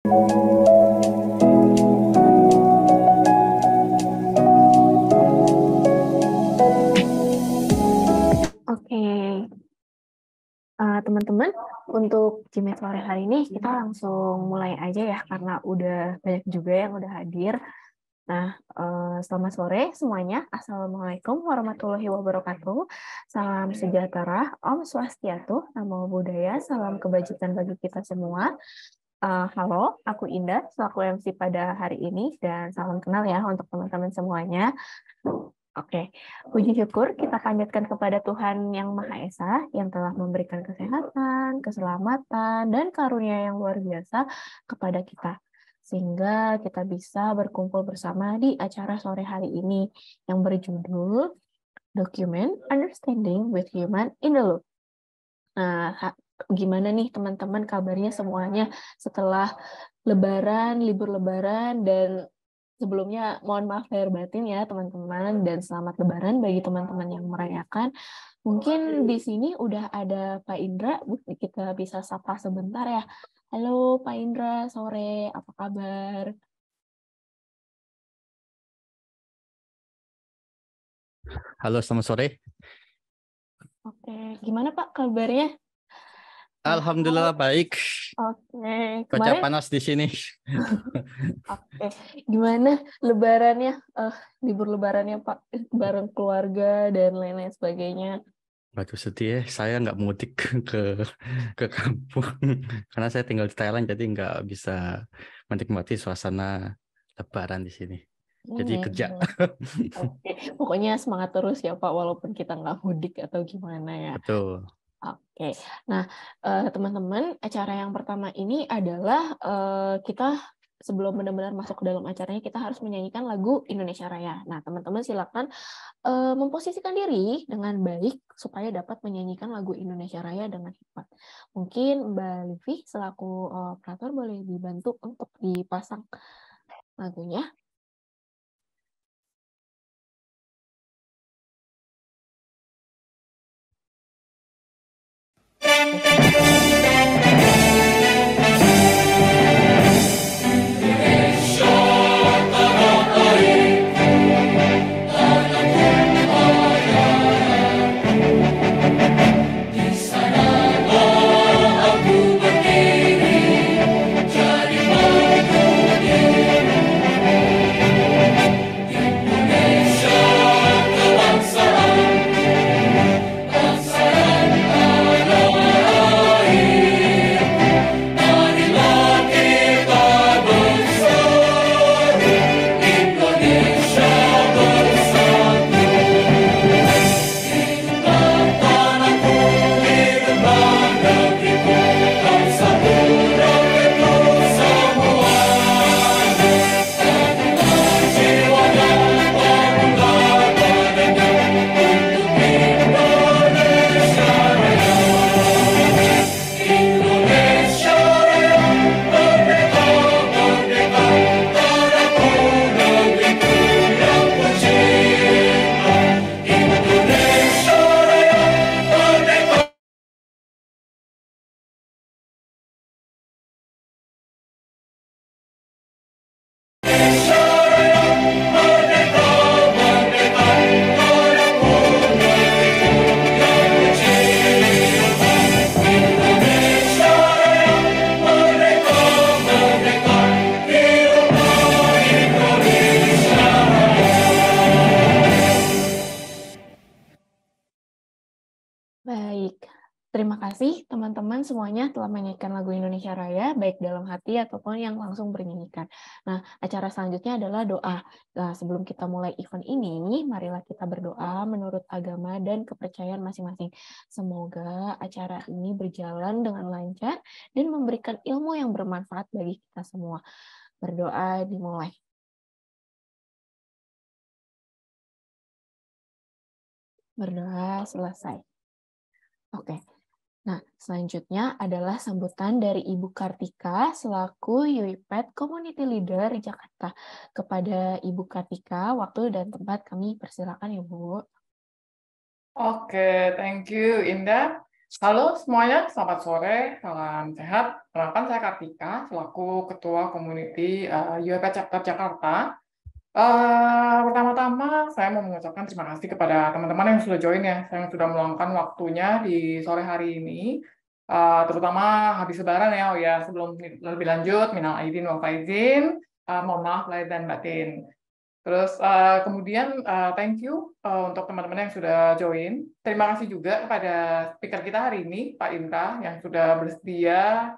Oke, teman-teman, untuk Jimet sore hari ini kita langsung mulai aja ya, karena udah banyak juga yang udah hadir. Nah, selamat sore semuanya. Assalamualaikum warahmatullahi wabarakatuh. Salam sejahtera, Om Swastiastu, Namo Buddhaya, salam kebajikan bagi kita semua. Halo, aku Indah, selaku MC pada hari ini, dan salam kenal ya untuk teman-teman semuanya. Oke, puji syukur kita panjatkan kepada Tuhan Yang Maha Esa yang telah memberikan kesehatan, keselamatan, dan karunia yang luar biasa kepada kita. Sehingga kita bisa berkumpul bersama di acara sore hari ini yang berjudul Document Understanding with Human in the Loop. Nah, gimana nih teman-teman kabarnya semuanya setelah Lebaran, libur Lebaran, dan sebelumnya mohon maaf lahir batin ya teman-teman, dan selamat Lebaran bagi teman-teman yang merayakan. Mungkin di sini udah ada Pak Indra, kita bisa sapa sebentar ya. Halo Pak Indra, sore, apa kabar? Halo, selamat sore. Oke, gimana Pak kabarnya? Alhamdulillah baik. Oke, Cuaca kemarin panas di sini. Oke, gimana lebarannya? Libur lebarannya Pak, bareng keluarga dan lain-lain sebagainya. Waduh sedih ya, saya nggak mudik ke kampung karena saya tinggal di Thailand, jadi nggak bisa menikmati suasana Lebaran di sini. Jadi kerja. Oke, pokoknya semangat terus ya Pak, walaupun kita nggak mudik atau gimana ya. Betul. Oke, nah teman-teman, acara yang pertama ini adalah kita sebelum benar-benar masuk ke dalam acaranya, kita harus menyanyikan lagu Indonesia Raya. Nah, teman-teman silakan memposisikan diri dengan baik supaya dapat menyanyikan lagu Indonesia Raya dengan hikmat. Mungkin Mbak Livi selaku operator boleh dibantu untuk dipasang lagunya. Baik, terima kasih teman-teman semuanya telah menyanyikan lagu Indonesia Raya, baik dalam hati ataupun yang langsung bernyanyikan. Nah, acara selanjutnya adalah doa. Nah, sebelum kita mulai event ini, marilah kita berdoa menurut agama dan kepercayaan masing-masing. Semoga acara ini berjalan dengan lancar dan memberikan ilmu yang bermanfaat bagi kita semua. Berdoa dimulai. Berdoa selesai. Oke. Nah, selanjutnya adalah sambutan dari Ibu Kartika selaku UIPED Community Leader Jakarta. Kepada Ibu Kartika, waktu dan tempat kami persilakan ya, Bu. Oke, thank you, Indah. Halo semuanya, selamat sore, salam sehat. Perkenalkan saya Kartika, selaku Ketua Community UiPath Chapter Jakarta. Pertama-tama saya mau mengucapkan terima kasih kepada teman-teman yang sudah join ya, yang sudah meluangkan waktunya di sore hari ini, terutama habis Lebaran ya. Oh ya, sebelum lebih lanjut, minal aidin wal faizin, mohon maaf lahir dan batin. Terus kemudian thank you untuk teman-teman yang sudah join. Terima kasih juga kepada speaker kita hari ini, Pak Indra, yang sudah bersedia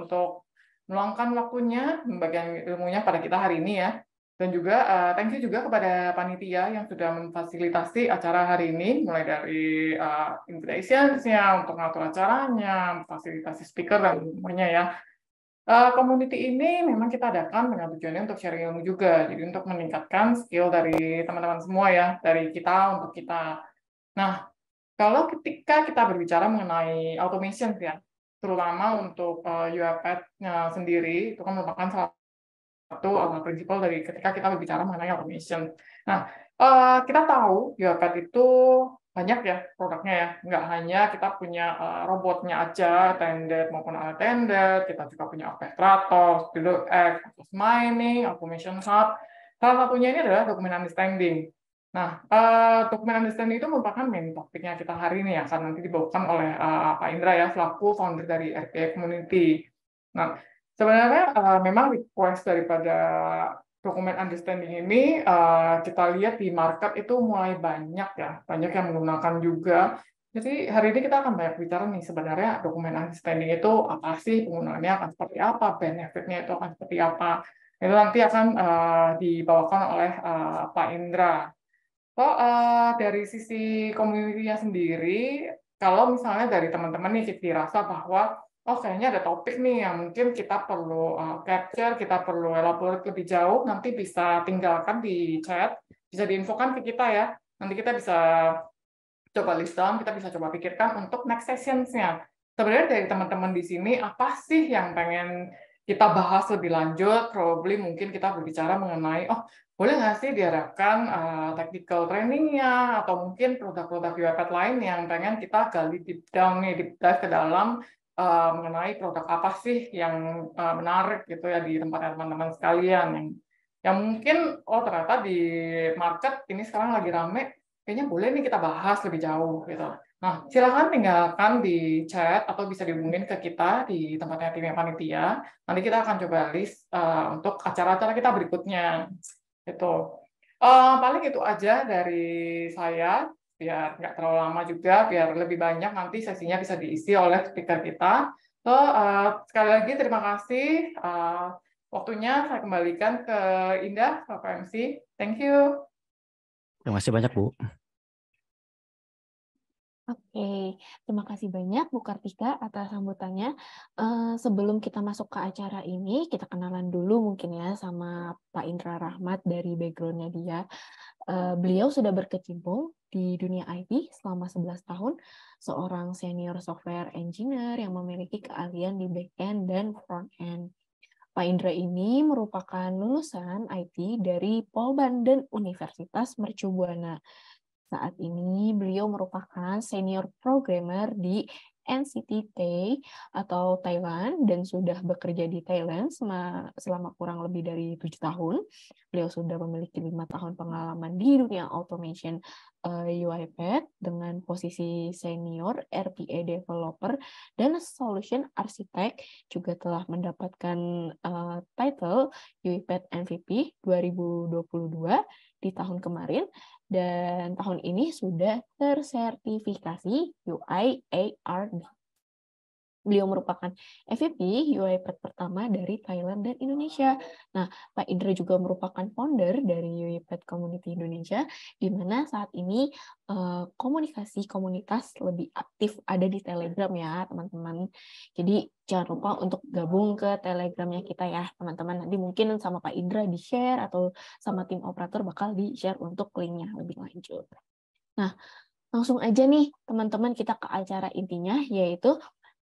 untuk meluangkan waktunya, membagikan ilmunya pada kita hari ini ya. Dan juga thank you juga kepada panitia yang sudah memfasilitasi acara hari ini, mulai dari invitations-nya, untuk ngatur acaranya, fasilitasi speaker, dan semuanya ya. Community ini memang kita adakan dengan tujuannya untuk sharing ilmu juga, jadi untuk meningkatkan skill dari teman-teman semua ya, dari kita untuk kita. Nah, kalau ketika kita berbicara mengenai automation ya, terutama untuk UiPath-nya sendiri, itu kan merupakan salah satu prinsipal dari ketika kita berbicara mengenai automation. Nah, kita tahu UiPath itu banyak ya produknya ya, nggak hanya kita punya robotnya aja, attended maupun unattended, kita juga punya orchestrator, StudioX, process mining, automation hub. Salah satunya ini adalah document understanding. Nah, document understanding itu merupakan main topiknya kita hari ini ya, karena nanti dibawakan oleh Pak Indra ya, selaku founder dari RPA Community. Nah, sebenarnya memang request daripada dokumen understanding ini kita lihat di market itu mulai banyak ya, banyak yang menggunakan juga. Jadi hari ini kita akan banyak bicara nih sebenarnya dokumen understanding itu apa sih, penggunaannya akan seperti apa, benefitnya itu akan seperti apa. Itu nanti akan dibawakan oleh Pak Indra. So, dari sisi komunitasnya sendiri, kalau misalnya dari teman-teman nih dirasa bahwa oh kayaknya ada topik nih yang mungkin kita perlu capture, kita perlu elaborate lebih jauh, nanti bisa tinggalkan di chat, bisa diinfokan ke kita ya. Nanti kita bisa coba list down, kita bisa coba pikirkan untuk next sessions-nya. Sebenarnya dari teman-teman di sini, apa sih yang pengen kita bahas lebih lanjut? Probably mungkin kita berbicara mengenai, oh boleh nggak sih diharapkan technical training-nya, atau mungkin produk-produk UiPath lain yang pengen kita gali deep down nih, deep dive ke dalam mengenai produk apa sih yang menarik gitu ya di tempatnya teman-teman sekalian yang mungkin oh ternyata di market ini sekarang lagi rame, kayaknya boleh nih kita bahas lebih jauh gitu. Nah, silakan tinggalkan di chat atau bisa dihubungin ke kita di tempatnya timnya panitia. Nanti kita akan coba list untuk acara-acara kita berikutnya. Itu paling itu aja dari saya, biar nggak terlalu lama juga, biar lebih banyak nanti sesinya bisa diisi oleh speaker kita. So, sekali lagi terima kasih. Waktunya saya kembalikan ke Indah, Bapak MC. Thank you. Terima kasih banyak, Bu. Oke, terima kasih banyak Bu Kartika atas sambutannya. Sebelum kita masuk ke acara ini, kita kenalan dulu mungkin ya sama Pak Indra Rahmat dari background-nya dia. Beliau sudah berkecimpung di dunia IT selama 11 tahun, seorang senior software engineer yang memiliki keahlian di back-end dan front-end. Pak Indra ini merupakan lulusan IT dari Polban dan Universitas Mercu Buana. Saat ini beliau merupakan senior programmer di NCT atau Thailand dan sudah bekerja di Thailand selama kurang lebih dari 7 tahun. Beliau sudah memiliki 5 tahun pengalaman di dunia automation UiPath dengan posisi senior RPA developer dan solution architect, juga telah mendapatkan title UiPath MVP 2022 di tahun kemarin, dan tahun ini sudah tersertifikasi UiARD. Beliau merupakan MVP UiPath pertama dari Thailand dan Indonesia. Nah, Pak Indra juga merupakan founder dari UiPath Community Indonesia, di mana saat ini komunikasi komunitas lebih aktif ada di Telegram ya, teman-teman. Jadi jangan lupa untuk gabung ke Telegramnya kita ya, teman-teman. Nanti mungkin sama Pak Indra di-share atau sama tim operator bakal di-share untuk linknya lebih lanjut. Nah, langsung aja nih teman-teman kita ke acara intinya, yaitu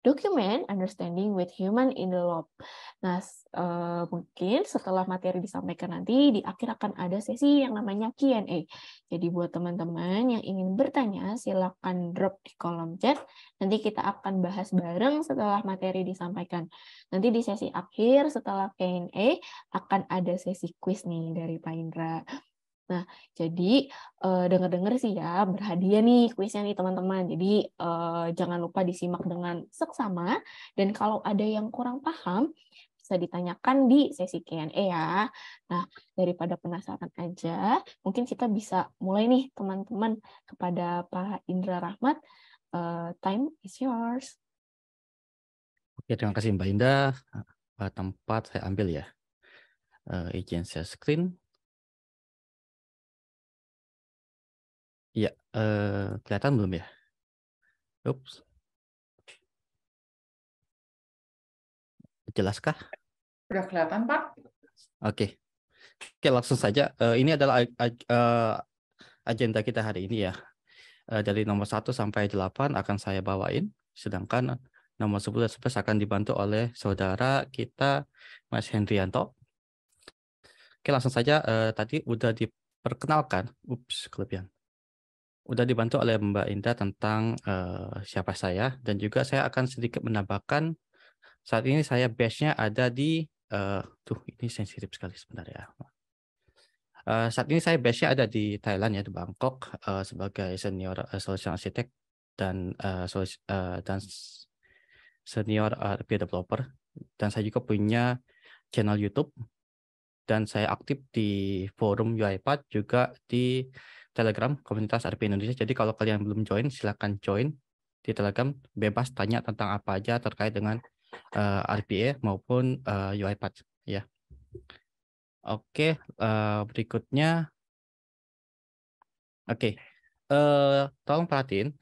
Document Understanding with Human in the Loop. Nah, mungkin setelah materi disampaikan nanti, di akhir akan ada sesi yang namanya Q&A. Jadi buat teman-teman yang ingin bertanya, silakan drop di kolom chat. Nanti kita akan bahas bareng setelah materi disampaikan. Nanti di sesi akhir, setelah Q&A, akan ada sesi quiz nih dari Pak Indra. Nah, jadi dengar-dengar sih ya, berhadiah nih kuisnya nih teman-teman. Jadi jangan lupa disimak dengan seksama. Dan kalau ada yang kurang paham, bisa ditanyakan di sesi Q&A ya. Nah, daripada penasaran aja, mungkin kita bisa mulai nih teman-teman kepada Pak Indra Rahmat. Time is yours. Oke, terima kasih Mbak Indah. Tempat saya ambil ya. Izin share screen. Iya, kelihatan belum ya? Ups. Jelaskah? Udah kelihatan, Pak? Oke, langsung saja. Ini adalah agenda kita hari ini ya. Dari nomor 1 sampai 8 akan saya bawain, sedangkan nomor 10 dan 11 akan dibantu oleh saudara kita, Mas Hendrianto. Oke, langsung saja. Tadi udah diperkenalkan. Kelebihan. Udah dibantu oleh Mbak Indah tentang siapa saya, dan juga saya akan sedikit menambahkan saat ini saya base-nya ada di ini sensitif sekali sebentar ya. Saat ini saya base-nya ada di Thailand ya, di Bangkok, sebagai senior solution architect dan senior RP developer, dan saya juga punya channel YouTube, dan saya aktif di forum UiPath, juga di Telegram komunitas RP Indonesia. Jadi kalau kalian belum join, silakan join di Telegram, bebas tanya tentang apa aja terkait dengan RPA maupun UiPath ya. Oke, berikutnya. Oke, tolong perhatiin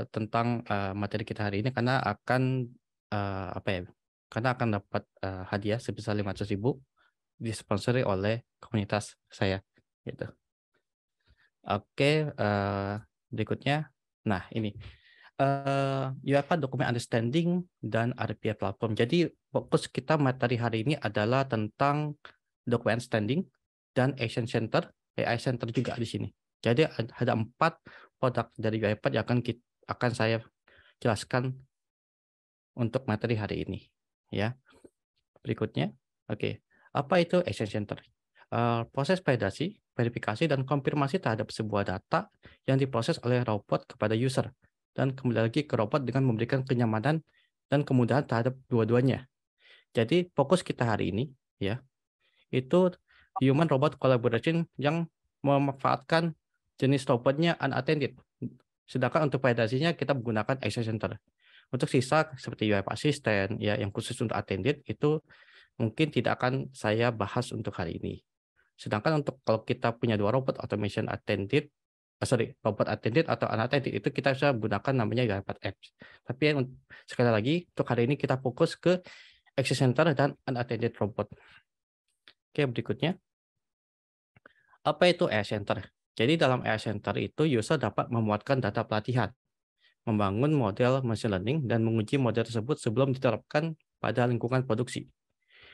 tentang materi kita hari ini, karena akan karena akan dapat hadiah sebesar 500.000 disponsori oleh komunitas saya gitu. Oke, berikutnya. Nah, ini UiPath Document Understanding dan RPA Platform. Jadi fokus kita materi hari ini adalah tentang Document Understanding dan Action Center, AI Center juga di sini. Jadi ada 4 produk dari UiPath yang akan saya jelaskan untuk materi hari ini. Ya, berikutnya. Oke, apa itu Action Center? Proses validasi, verifikasi, dan konfirmasi terhadap sebuah data yang diproses oleh robot kepada user, dan kembali lagi ke robot dengan memberikan kenyamanan dan kemudahan terhadap dua-duanya. Jadi fokus kita hari ini ya, itu human robot collaboration yang memanfaatkan jenis robotnya unattended. Sedangkan untuk validasinya kita menggunakan Action Center. Untuk sisa seperti UiPath Assistant ya, yang khusus untuk attended, itu mungkin tidak akan saya bahas untuk hari ini. Sedangkan untuk kalau kita punya 2 robot automation attended, robot attended atau unattended, itu kita bisa gunakan namanya UiPath Apps. Tapi sekali lagi untuk hari ini kita fokus ke Action Center dan unattended robot. Oke, berikutnya. Apa itu AI Center? Jadi dalam AI Center itu user dapat memuatkan data pelatihan, membangun model machine learning, dan menguji model tersebut sebelum diterapkan pada lingkungan produksi.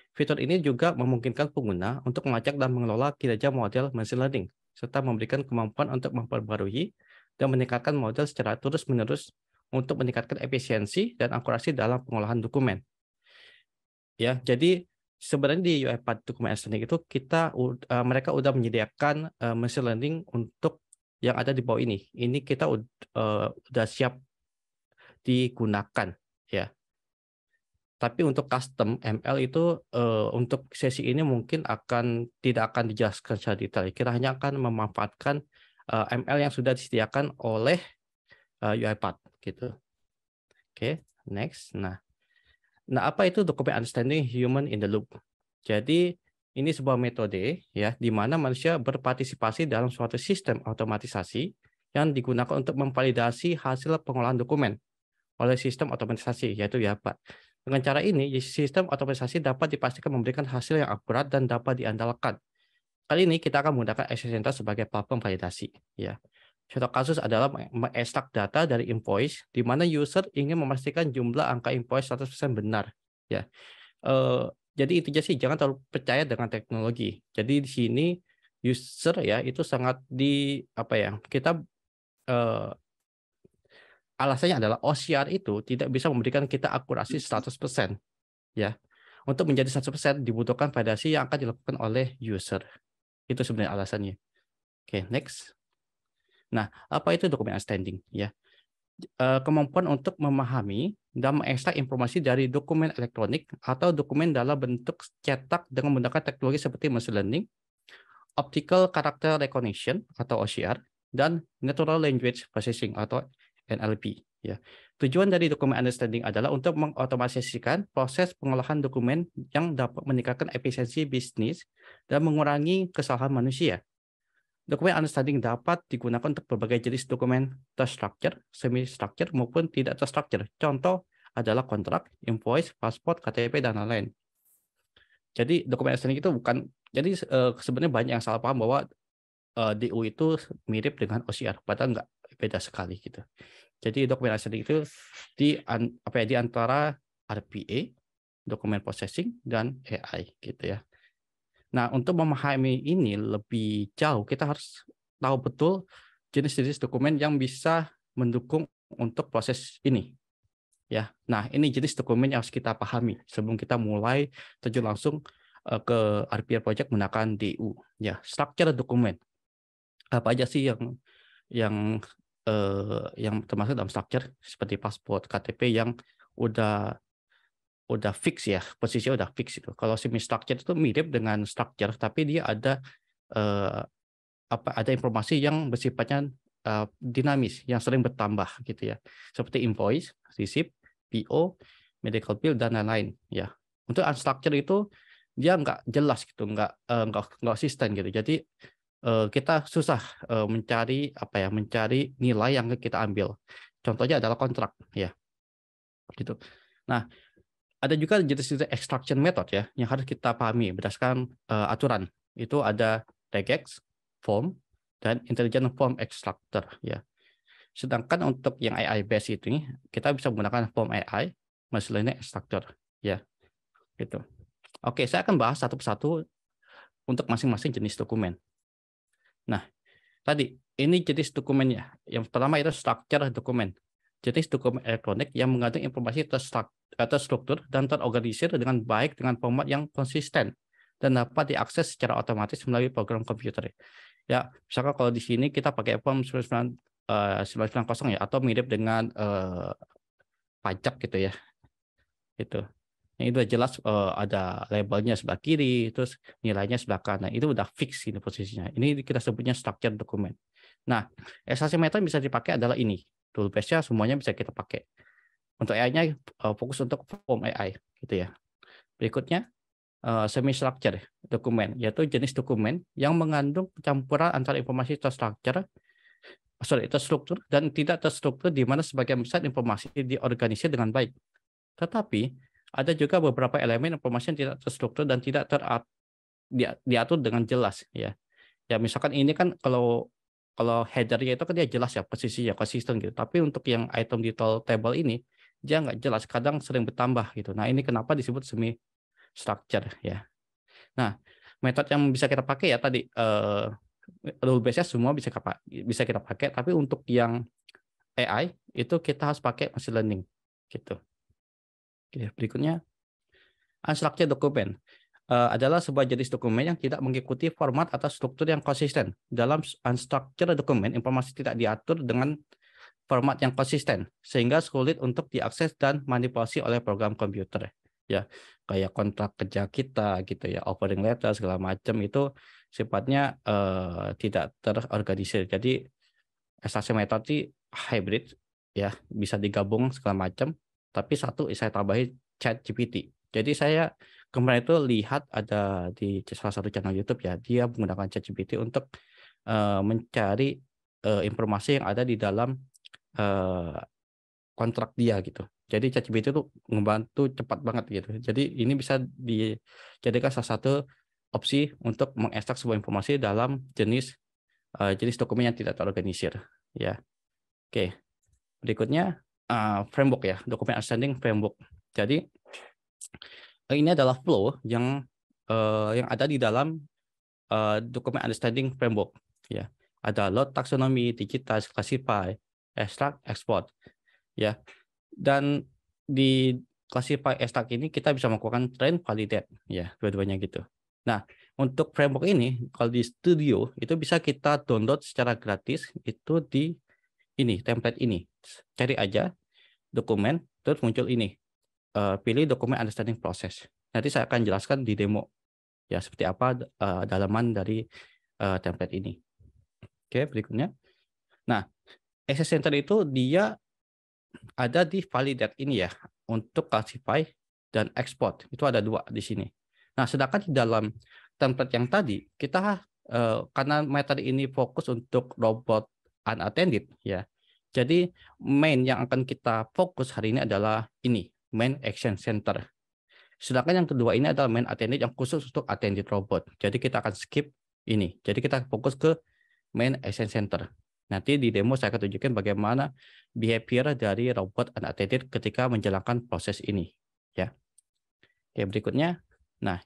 Fitur ini juga memungkinkan pengguna untuk melacak dan mengelola kinerja model machine learning, serta memberikan kemampuan untuk memperbarui dan meningkatkan model secara terus-menerus untuk meningkatkan efisiensi dan akurasi dalam pengolahan dokumen. Ya, jadi sebenarnya di UiPath Document Understanding itu mereka udah menyediakan machine learning untuk yang ada di bawah ini. Ini kita udah siap digunakan ya. Tapi untuk custom ML itu untuk sesi ini mungkin tidak akan dijelaskan secara detail. Kita hanya akan memanfaatkan ML yang sudah disediakan oleh UiPath gitu. Oke, next. Nah, apa itu Document Understanding Human in the Loop? Jadi ini sebuah metode ya, di mana manusia berpartisipasi dalam suatu sistem otomatisasi yang digunakan untuk memvalidasi hasil pengolahan dokumen oleh sistem otomatisasi, yaitu UiPath. Dengan cara ini, sistem otomatisasi dapat dipastikan memberikan hasil yang akurat dan dapat diandalkan. Kali ini kita akan menggunakan Action Center sebagai platform validasi. Ya. Contoh kasus adalah mengekstrak data dari invoice di mana user ingin memastikan jumlah angka invoice 100% benar. Ya. Jadi intinya sih jangan terlalu percaya dengan teknologi. Jadi di sini user ya itu sangat kita alasannya adalah OCR itu tidak bisa memberikan kita akurasi 100%. Ya. Untuk menjadi 100% dibutuhkan validasi yang akan dilakukan oleh user. Itu sebenarnya alasannya. Oke, next. Nah, apa itu dokumen understanding? Ya, kemampuan untuk memahami dan mengekstrak informasi dari dokumen elektronik atau dokumen dalam bentuk cetak dengan menggunakan teknologi seperti machine learning, optical character recognition atau OCR, dan natural language processing atau NLP. Ya, tujuan dari dokumen understanding adalah untuk mengotomatisasikan proses pengolahan dokumen yang dapat meningkatkan efisiensi bisnis dan mengurangi kesalahan manusia. Dokumen understanding dapat digunakan untuk berbagai jenis dokumen terstruktur, semi-structure, maupun tidak terstruktur. Contoh adalah kontrak, invoice, paspor, KTP, dan lain-lain. Jadi dokumen understanding itu bukan, jadi sebenarnya banyak yang salah paham bahwa DU itu mirip dengan OCR, padahal nggak, beda sekali gitu. Jadi dokumen understanding itu di antara RPA, dokumen processing, dan AI gitu ya. Nah, untuk memahami ini lebih jauh, kita harus tahu betul jenis-jenis dokumen yang bisa mendukung untuk proses ini. Ya, nah ini jenis dokumen yang harus kita pahami sebelum kita mulai terjun langsung ke RPA project menggunakan DU. Ya, structure dokumen. Apa aja sih yang termasuk dalam structure seperti paspor, KTP yang udah fix ya, posisinya udah fix itu. Kalau semi structure itu mirip dengan structure, tapi dia ada ada informasi yang bersifatnya dinamis, yang sering bertambah gitu ya, seperti invoice, receipt, PO, medical bill, dan lain-lain ya. Untuk unstructured itu dia nggak jelas gitu, nggak konsisten gitu. Jadi kita susah mencari nilai yang kita ambil. Contohnya adalah kontrak ya, gitu. Nah, ada juga jenis-jenis extraction method ya yang harus kita pahami berdasarkan aturan. Itu ada regex, form, dan intelligent form extractor ya. Sedangkan untuk yang AI based ini kita bisa menggunakan form AI, machine learning extractor ya. Gitu. Oke, saya akan bahas satu persatu untuk masing-masing jenis dokumen. Nah, tadi ini jenis dokumennya. Yang pertama itu structure dokumen. Jenis dokumen elektronik yang mengandung informasi terstruktur dan terorganisir dengan baik dengan format yang konsisten dan dapat diakses secara otomatis melalui program komputer. Ya, misalkan kalau di sini kita pakai form 990 ya, atau mirip dengan pajak gitu ya. Itu. Yang itu jelas ada labelnya sebelah kiri, terus nilainya sebelah kanan. Itu udah fix ini posisinya. Ini kita sebutnya structure dokumen. Nah, extraction method bisa dipakai adalah ini. Tool base-nya semuanya bisa kita pakai. Untuk AI-nya fokus untuk form AI gitu ya. Berikutnya semi structure dokumen, yaitu jenis dokumen yang mengandung campuran antara informasi terstruktur dan tidak terstruktur, di mana sebagian besar informasi diorganisir dengan baik. Tetapi ada juga beberapa elemen informasi yang tidak terstruktur dan tidak diatur dengan jelas ya. Ya misalkan ini kan kalau header-nya itu kan dia jelas ya, posisinya konsisten gitu. Tapi untuk yang item detail table ini dia nggak jelas, kadang sering bertambah gitu. Nah, ini kenapa disebut semi structure ya. Nah, metode yang bisa kita pakai ya tadi rule base-nya semua bisa kita pakai, tapi untuk yang AI itu kita harus pakai machine learning gitu. Oke, berikutnya unstructured document adalah sebuah jenis dokumen yang tidak mengikuti format atau struktur yang konsisten. Dalam unstructured document, informasi tidak diatur dengan format yang konsisten, sehingga sulit untuk diakses dan manipulasi oleh program komputer. Ya, kayak kontrak kerja kita gitu ya, offering letter segala macam itu sifatnya tidak terorganisir. Jadi extraction method itu hybrid ya, bisa digabung segala macam. Tapi satu saya tambahin ChatGPT. Jadi saya kemarin itu lihat ada di salah satu channel YouTube ya, dia menggunakan ChatGPT untuk mencari informasi yang ada di dalam kontrak dia gitu. Jadi ChatGPT itu membantu cepat banget gitu. Jadi ini bisa dijadikan salah satu opsi untuk mengekstrak sebuah informasi dalam jenis dokumen yang tidak terorganisir ya. Oke, berikutnya framework ya, document understanding framework. Jadi ini adalah flow yang ada di dalam document understanding framework. Ya, ada load, taxonomy, digitize, classify, extract, export. Ya, dan di classify, extract ini kita bisa melakukan train, validate. Ya, dua-duanya gitu. Nah, untuk framework ini, kalau di Studio itu bisa kita download secara gratis itu di ini template ini. Cari aja dokumen, terus muncul ini. Pilih dokumen understanding process. Nanti saya akan jelaskan di demo ya seperti apa dalaman dari template ini. Oke, berikutnya. Nah, Access Center itu dia ada di validate ini ya untuk classify dan export. Itu ada 2 di sini. Nah, sedangkan di dalam template yang tadi kita karena metode ini fokus untuk robot unattended ya. Jadi main yang akan kita fokus hari ini adalah ini, main action center. Sedangkan yang kedua ini adalah main attended yang khusus untuk attended robot. Jadi kita akan skip ini. Jadi kita fokus ke main action center. Nanti di demo saya akan tunjukkan bagaimana behavior dari robot unattended ketika menjalankan proses ini. Ya. Oke, berikutnya. Nah,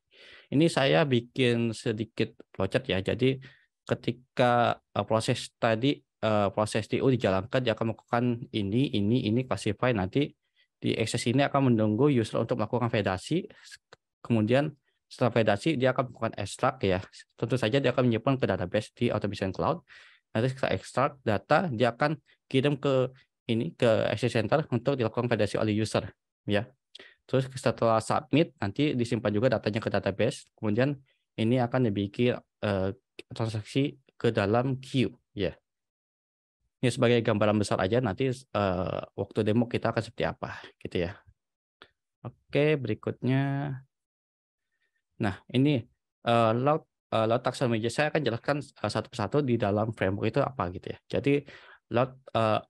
ini saya bikin sedikit flowchart ya. Jadi ketika proses tadi proses TU dijalankan, dia akan melakukan ini classify, nanti di access ini akan menunggu user untuk melakukan validasi. Kemudian setelah validasi dia akan melakukan extract ya. Tentu saja dia akan menyimpan ke database di Automation Cloud. Nanti setelah extract data dia akan kirim ke ini ke access center untuk dilakukan validasi oleh user ya. Terus setelah submit nanti disimpan juga datanya ke database. Kemudian ini akan dibikin transaksi ke dalam queue ya. Ini sebagai gambaran besar aja, nanti waktu demo kita akan seperti apa gitu ya. Oke, berikutnya. Nah, ini load taxonomy. Saya akan jelaskan satu persatu di dalam framework itu apa gitu ya. Jadi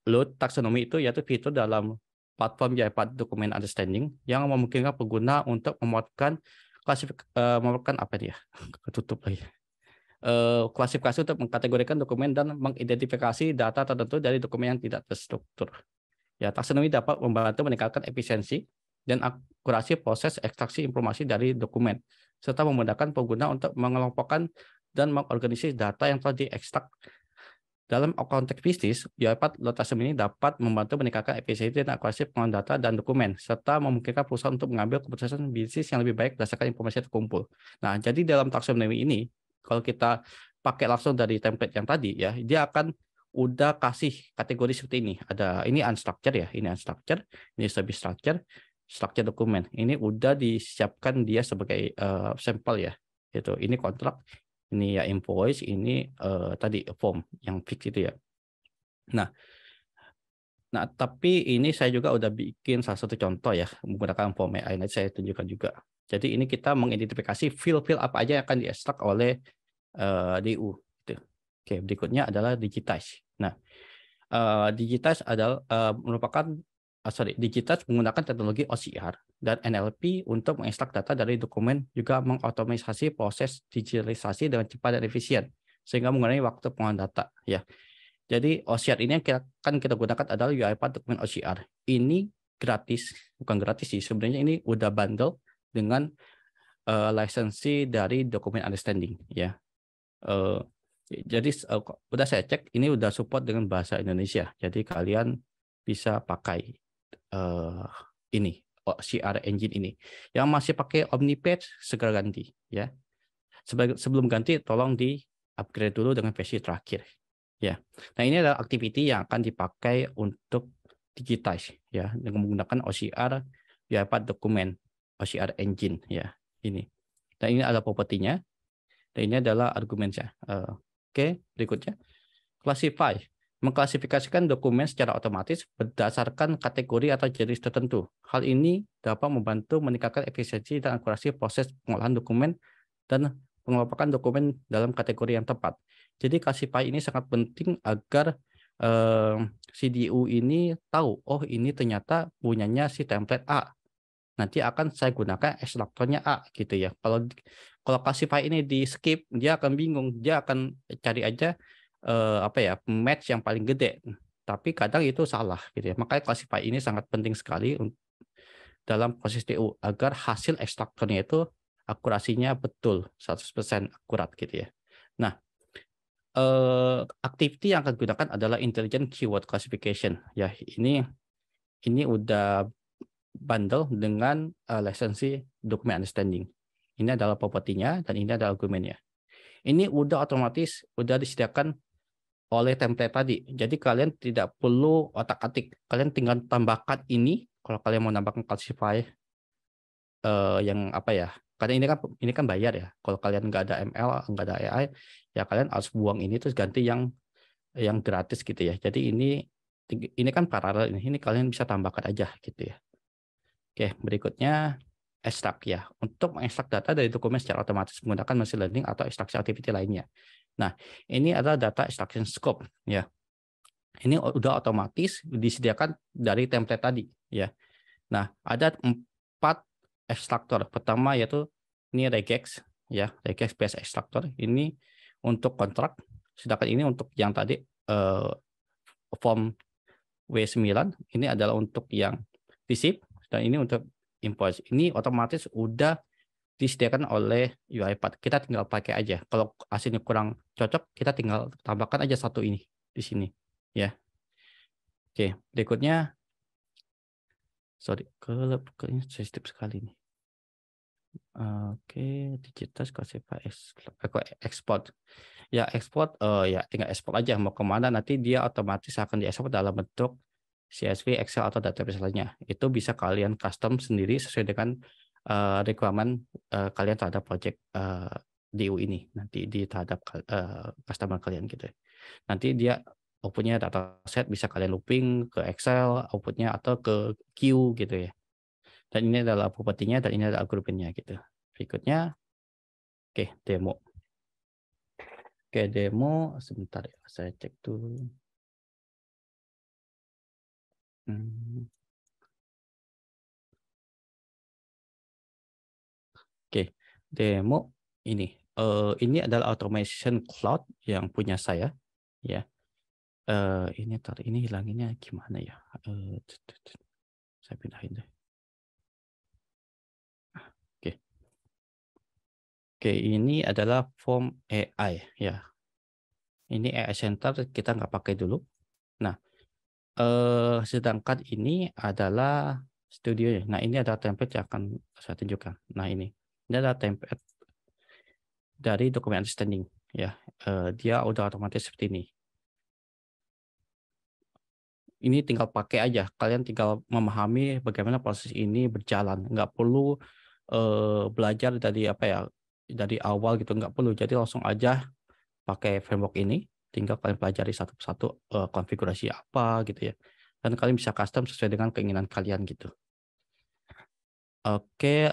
load taxonomy itu yaitu fitur dalam platform UiPath Document Understanding yang memungkinkan pengguna untuk memuatkan apa dia? Ketutup lagi. Klasifikasi untuk mengkategorikan dokumen dan mengidentifikasi data tertentu dari dokumen yang tidak terstruktur. Ya, taksonomi dapat membantu meningkatkan efisiensi dan akurasi proses ekstraksi informasi dari dokumen, serta memudahkan pengguna untuk mengelompokkan dan mengorganisasi data yang telah diekstrak. Dalam konteks bisnis, UiPath Load Taxonomy ini dapat membantu meningkatkan efisiensi dan akurasi pengolahan data dan dokumen, serta memungkinkan perusahaan untuk mengambil keputusan bisnis yang lebih baik berdasarkan informasi yang terkumpul. Nah, jadi dalam taksonomi ini, kalau kita pakai langsung dari template yang tadi ya, dia akan udah kasih kategori seperti ini. Ada ini unstructured ya, ini unstructured, ini semi-structured, structure dokumen. Ini udah disiapkan dia sebagai sampel ya. Itu ini kontrak, ini ya invoice, ini tadi form yang fix itu ya. Nah, tapi ini saya juga udah bikin salah satu contoh ya menggunakan form AI. Nanti saya tunjukkan juga. Jadi ini kita mengidentifikasi field apa aja yang akan diekstrak oleh DU. Gitu. Oke, berikutnya adalah digitize. Nah, digitize adalah digitize menggunakan teknologi OCR dan NLP untuk mengekstrak data dari dokumen, juga mengotomatisasi proses digitalisasi dengan cepat dan efisien sehingga mengurangi waktu pengolahan data. Ya, jadi OCR ini yang akan kita gunakan adalah UiPath Document OCR. Ini gratis, bukan gratis sih. Sebenarnya ini udah bundle dengan lisensi dari Document Understanding ya. Jadi udah saya cek ini udah support dengan bahasa Indonesia. Jadi kalian bisa pakai ini OCR engine ini. Yang masih pakai Omnipage segera ganti ya. Sebelum ganti tolong di upgrade dulu dengan versi terakhir ya. Nah, ini adalah activity yang akan dipakai untuk digitize ya dengan menggunakan OCR UiPath Document OCR engine ya. Ini. Dan ini ada propertinya. Dan ini adalah argumennya. Oke, berikutnya. Classify. Mengklasifikasikan dokumen secara otomatis berdasarkan kategori atau jenis tertentu. Hal ini dapat membantu meningkatkan efisiensi dan akurasi proses pengolahan dokumen dan pengelompokan dokumen dalam kategori yang tepat. Jadi classify ini sangat penting agar CDU ini tahu, oh ini ternyata punyanya si template A. Nanti akan saya gunakan ekstraktornya A gitu ya. Kalau classify ini di skip, dia akan bingung. Dia akan cari aja apa ya, match yang paling gede. Tapi kadang itu salah gitu ya. Makanya classify ini sangat penting sekali dalam proses TU agar hasil ekstraktornya itu akurasinya betul 100% akurat gitu ya. Nah, activity yang akan digunakan adalah intelligent keyword classification. Ya, ini udah bundle dengan lisensi document understanding. Ini adalah propertinya dan ini adalah argumennya. Ini udah otomatis udah disediakan oleh template tadi. Jadi kalian tidak perlu otak-atik. Kalian tinggal tambahkan ini kalau kalian mau nambahkan classify yang apa ya? Karena ini kan bayar ya. Kalau kalian nggak ada ML, nggak ada AI, ya kalian harus buang ini terus ganti yang gratis gitu ya. Jadi ini kan paralel ini kalian bisa tambahkan aja gitu ya. Oke, berikutnya extract ya. Untuk mengekstrak data dari dokumen secara otomatis menggunakan machine learning atau extraction activity lainnya. Nah, ini adalah data extraction scope ya. Ini udah otomatis disediakan dari template tadi ya. Nah, ada 4 ekstraktor. Pertama yaitu ini regex ya, regex based ekstraktor. Ini untuk kontrak, sedangkan ini untuk yang tadi form W9 ini adalah untuk yang receipt dan ini untuk invoice. Ini otomatis udah disediakan oleh UiPath. Kita tinggal pakai aja. Kalau hasilnya kurang cocok, kita tinggal tambahkan aja satu ini di sini ya. Oke, berikutnya sorry, sensitif sekali nih. Oke, digital classify export. Ya, export ya tinggal export aja mau kemana, nanti dia otomatis akan diekspor dalam bentuk CSV, Excel atau database lainnya. Itu bisa kalian custom sendiri sesuai dengan requirement kalian terhadap project DU ini nanti terhadap customer kalian gitu. Nanti dia outputnya dataset bisa kalian looping ke Excel outputnya atau ke Q gitu ya. Dan ini adalah propertinya dan ini adalah argumennya gitu. Berikutnya, oke, demo. Oke, demo sebentar ya, saya cek dulu. Oke, demo ini. Ini adalah automation cloud yang punya saya, ya. Ini hilanginnya gimana ya? Saya pindahin deh. Oke. Oke, ini adalah form AI ya. Ini AI Center kita nggak pakai dulu. Nah, sedangkan ini adalah studio ya. Nah, ini adalah template yang akan saya tunjukkan. Nah, ini adalah template dari document understanding ya. Dia udah otomatis seperti ini. Ini tinggal pakai aja. Kalian tinggal memahami bagaimana proses ini berjalan. Nggak perlu belajar dari apa ya, dari awal gitu. Nggak perlu. Jadi langsung aja pakai framework ini. Tinggal kalian pelajari satu persatu konfigurasi apa gitu ya. Dan kalian bisa custom sesuai dengan keinginan kalian gitu. Oke,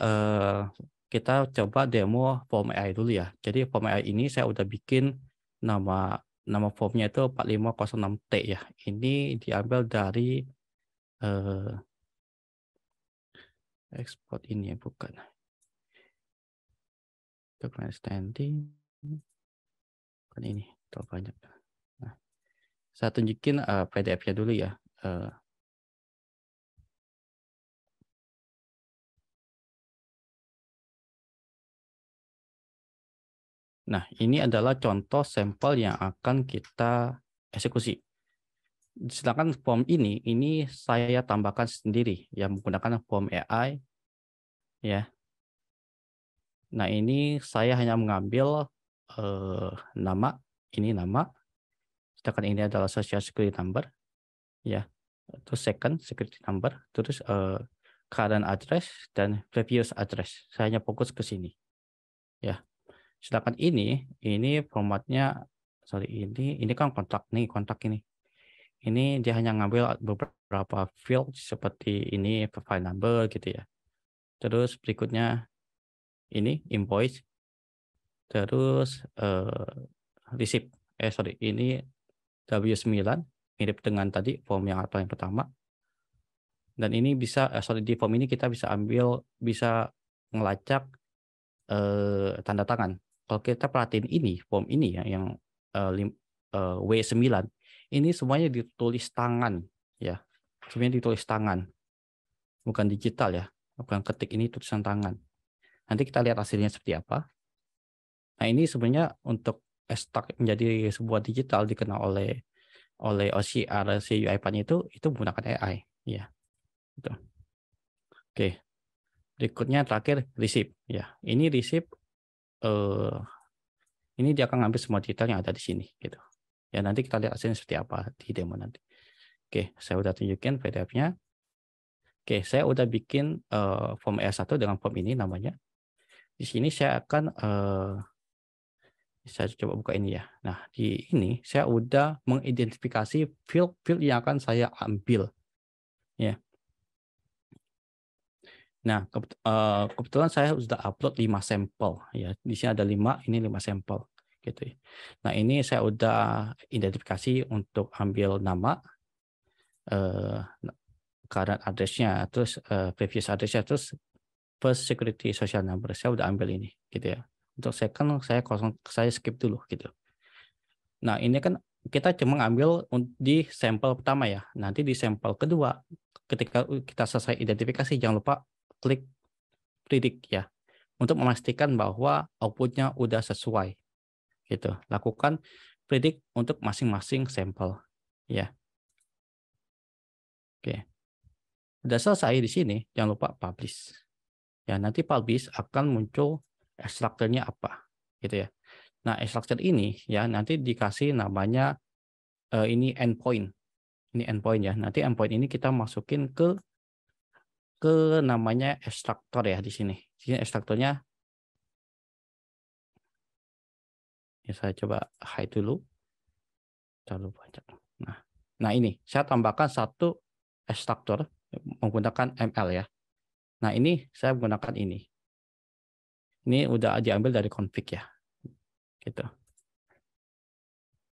kita coba demo form AI dulu ya. Jadi form AI ini saya udah bikin nama formnya itu 4506T ya. Ini diambil dari export ini ya, bukan. Document standing. Bukan ini, terlalu banyak. Nah, saya tunjukin PDF-nya dulu ya. Nah, ini adalah contoh sampel yang akan kita eksekusi. Sedangkan form ini saya tambahkan sendiri yang menggunakan form AI ya. Nah, ini saya hanya mengambil nama, ini nama, sedangkan ini adalah social security number ya. Terus second security number, terus current address dan previous address. Saya hanya fokus ke sini. Ya. Sedangkan ini formatnya ini kan kontak ini. Ini dia hanya ngambil beberapa field seperti ini file number gitu ya. Terus berikutnya ini invoice. Terus receipt. Ini W9 mirip dengan tadi form yang pertama. Dan ini bisa di form ini kita bisa ngelacak tanda tangan. Kalau kita perhatiin ini form ini ya yang W9 ini semuanya ditulis tangan ya. Semuanya ditulis tangan. Bukan digital ya. Bukan ketik, ini tulisan tangan. Nanti kita lihat hasilnya seperti apa. Nah, ini sebenarnya untuk extract menjadi sebuah digital dikenal oleh OCR si UiPath itu menggunakan AI ya. Gitu. Oke. Berikutnya terakhir receipt ya. Ini receipt ini dia akan ngambil semua detail yang ada di sini gitu. Ya, nanti kita lihat hasilnya seperti apa di demo nanti. Oke, saya udah tunjukin PDF-nya. Oke, saya udah bikin form E1 dengan form ini namanya. Di sini saya akan saya coba buka ini ya. Nah, di ini saya udah mengidentifikasi field yang akan saya ambil. Ya. Nah, kebetulan saya sudah upload 5 sampel ya. Di sini ada 5, ini 5 sampel gitu ya. Nah, ini saya udah identifikasi untuk ambil nama, current address-nya, terus previous address-nya, terus first security social number. Saya udah ambil ini gitu ya. Untuk second saya skip dulu gitu. Nah, ini kan kita cuma ngambil di sampel pertama ya. Nanti di sampel kedua ketika kita selesai identifikasi jangan lupa klik predict ya untuk memastikan bahwa outputnya udah sesuai gitu. Lakukan predict untuk masing-masing sampel ya. Oke. Udah selesai di sini, jangan lupa publish. Ya, nanti publish akan muncul ekstraktornya apa gitu ya. Nah, ekstraktor ini ya nanti dikasih namanya ini endpoint. Ini endpoint ya. Nanti endpoint ini kita masukin ke namanya ekstraktor ya di sini. Di sini ekstraktornya ya saya coba hide dulu. Terlalu banyak. Nah ini saya tambahkan satu ekstraktor menggunakan ML ya. Nah ini saya menggunakan ini. Ini udah diambil dari config ya. Gitu.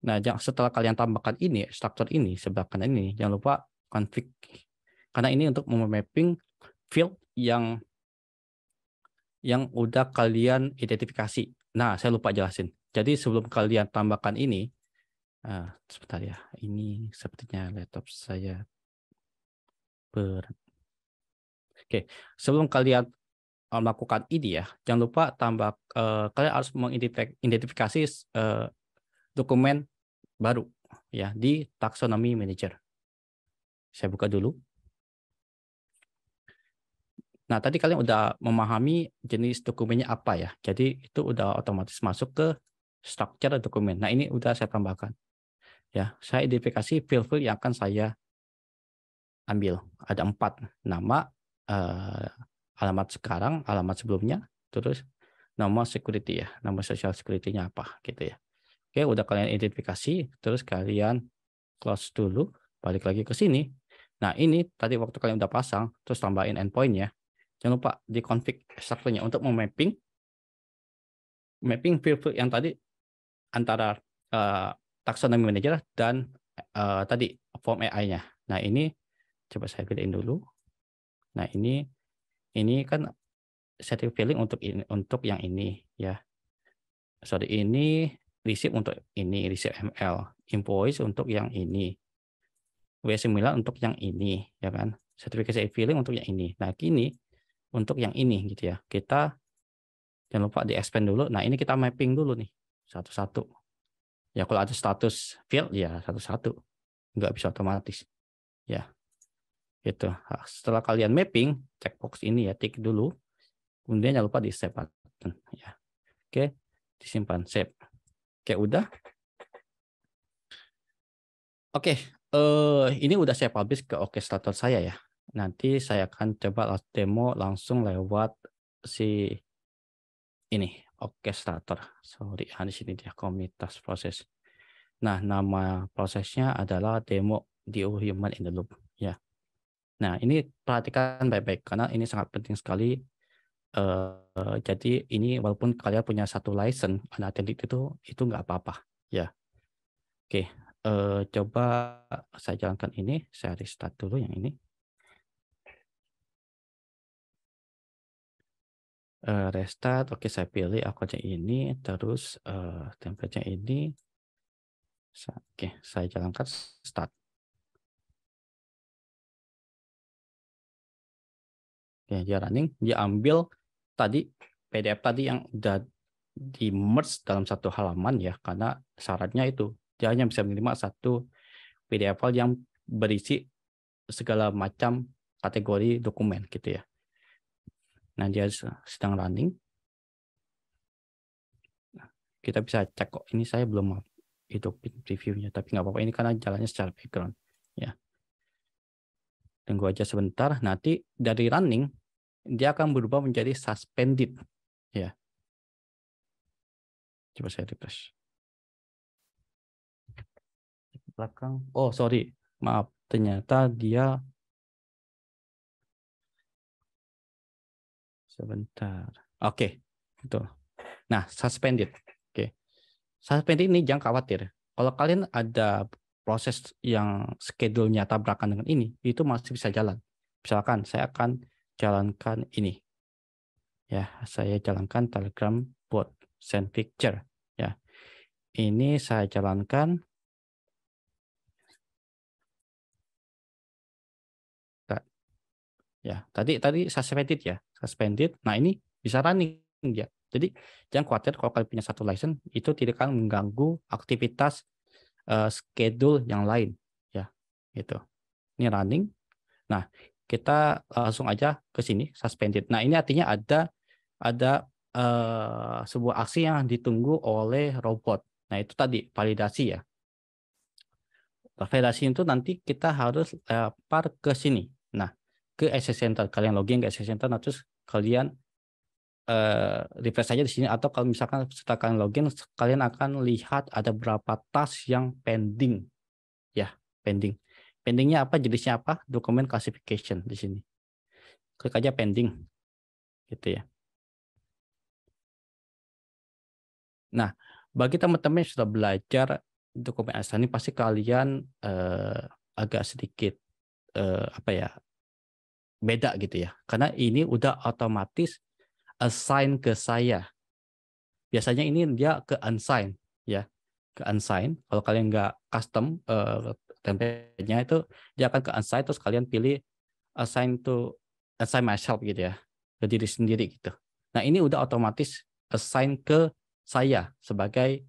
Nah, setelah kalian tambahkan ini, ekstraktor ini, sebelah kanan ini, jangan lupa config. Karena ini untuk memapping field yang udah kalian identifikasi. Nah, saya lupa jelasin. Jadi sebelum kalian tambahkan ini, sebentar ya, ini sepertinya laptop saya berat. Oke, sebelum kalian melakukan ini ya, jangan lupa kalian harus mengidentifikasi dokumen baru ya di taxonomy manager. Saya buka dulu. Nah, tadi kalian udah memahami jenis dokumennya apa ya. Jadi itu udah otomatis masuk ke structure dokumen. Nah, ini udah saya tambahkan. Ya, saya identifikasi field-field yang akan saya ambil. Ada 4, nama, alamat sekarang, alamat sebelumnya, terus nama security ya, nama social security-nya apa gitu ya. Oke, udah kalian identifikasi, terus kalian close dulu, balik lagi ke sini. Nah, ini tadi waktu kalian udah pasang, terus tambahin endpoint-nya. Jangan lupa di config strukturnya untuk mapping field yang tadi antara taxonomy manager dan tadi form AI-nya. Nah, ini coba saya pilih dulu. Nah, ini kan setting filling untuk yang ini ya. Sorry, ini receipt untuk ini, receipt ML, invoice untuk yang ini. W9 untuk yang ini ya kan. Sertifikasi filling untuk yang ini. Nah, kini untuk yang ini gitu ya. Kita jangan lupa di expand dulu. Nah, ini kita mapping dulu nih satu-satu. Ya, kalau ada status field ya satu-satu. Nggak bisa otomatis. Ya. Gitu. Nah, setelah kalian mapping, checkbox ini ya tik dulu. Kemudian jangan lupa di save button ya. Oke, disimpan save. Oke, udah. Oke, ini udah saya publish ke orchestrator saya ya. Nanti saya akan coba demo langsung lewat si ini orchestrator. Sorry, di sini dia komunitas proses. Nah, nama prosesnya adalah demo DO Human in the Loop ya. Nah, ini perhatikan baik-baik karena ini sangat penting sekali. Jadi ini walaupun kalian punya satu license unattended itu nggak apa-apa ya. Oke, coba saya jalankan ini. Saya restart dulu yang ini. Restart. Oke, saya pilih akunnya ini, terus template-nya ini. Oke, saya jalankan start. Oke, dia running, dia ambil tadi PDF tadi yang udah di merge dalam satu halaman ya, karena syaratnya itu dia hanya bisa menerima satu PDF file yang berisi segala macam kategori dokumen gitu ya. Nah, dia sedang running. Kita bisa cek kok, ini saya belum hidupin previewnya, tapi nggak apa-apa, ini karena jalannya secara background ya. Tunggu aja sebentar, nanti dari running dia akan berubah menjadi suspended ya. Coba saya refresh belakang. Oh sorry, maaf, ternyata dia sebentar. Oke, betul. Nah, suspended. Oke, suspended ini jangan khawatir. Kalau kalian ada proses yang schedule-nya tabrakan dengan ini, itu masih bisa jalan. Misalkan saya akan jalankan ini. Ya, saya jalankan Telegram bot send picture ya. Ini saya jalankan. Ya, tadi suspended ya, suspended. Nah, ini bisa running ya. Jadi jangan khawatir kalau kalian punya satu license itu tidak akan mengganggu aktivitas schedule yang lain ya. Gitu. Ini running. Nah, kita langsung aja ke sini suspended. Nah, ini artinya ada sebuah aksi yang ditunggu oleh robot. Nah, itu tadi validasi ya. Validasi itu nanti kita harus lempar ke sini. Nah, ke Access Center. Kalian login ke Access Center, nah terus kalian refresh saja di sini. Atau kalau misalkan setelah kalian login, kalian akan lihat ada berapa task yang pending. Ya, pending. Pendingnya apa? Jenisnya apa? Dokumen classification di sini. Klik aja pending. Gitu ya. Nah, bagi teman-teman yang sudah belajar dokumen asal ini, pasti kalian agak sedikit apa ya, beda gitu ya. Karena ini udah otomatis assign ke saya. Biasanya ini dia ke unsign ya. Ke unsign. Kalau kalian nggak custom template-nya itu, dia akan ke unsign, terus kalian pilih assign myself gitu ya. Ke diri sendiri gitu. Nah, ini udah otomatis assign ke saya sebagai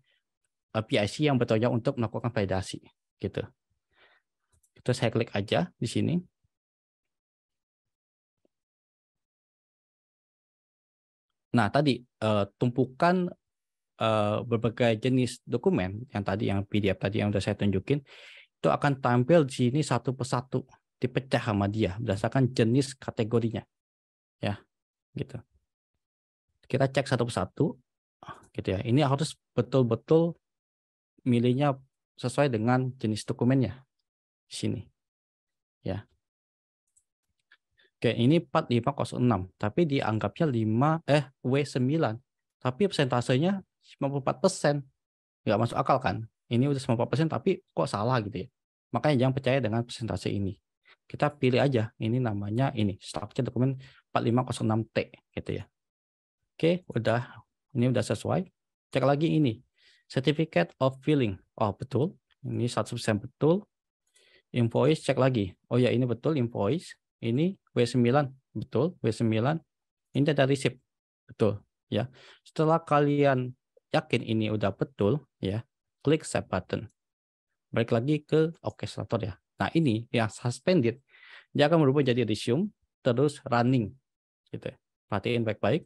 PIC yang bertanggung jawab untuk melakukan validasi gitu. Itu saya klik aja di sini. Nah, tadi tumpukan berbagai jenis dokumen yang tadi, yang PDF tadi yang sudah saya tunjukin, itu akan tampil di sini satu persatu, dipecah sama dia berdasarkan jenis kategorinya. Ya, gitu. Kita cek satu persatu gitu ya. Ini harus betul-betul milihnya sesuai dengan jenis dokumennya di sini. Ya. Oke, ini 4506, tapi dianggapnya W9. Tapi persentasenya 94%. Nggak masuk akal kan? Ini udah 94%, tapi kok salah gitu ya. Makanya jangan percaya dengan persentase ini. Kita pilih aja, ini namanya ini, structure dokumen 4506T gitu ya. Oke, ini udah sesuai. Cek lagi ini, certificate of filling. Oh, betul. Ini 100% betul. Invoice, cek lagi. Oh ya, ini betul invoice. Ini W9, betul, W9. Ini ada receipt, betul. Ya, setelah kalian yakin ini udah betul, ya, klik save button. Balik lagi ke orchestrator ya. Nah, ini yang suspended, dia akan berubah jadi resume, terus running, gitu. Perhatiin baik-baik.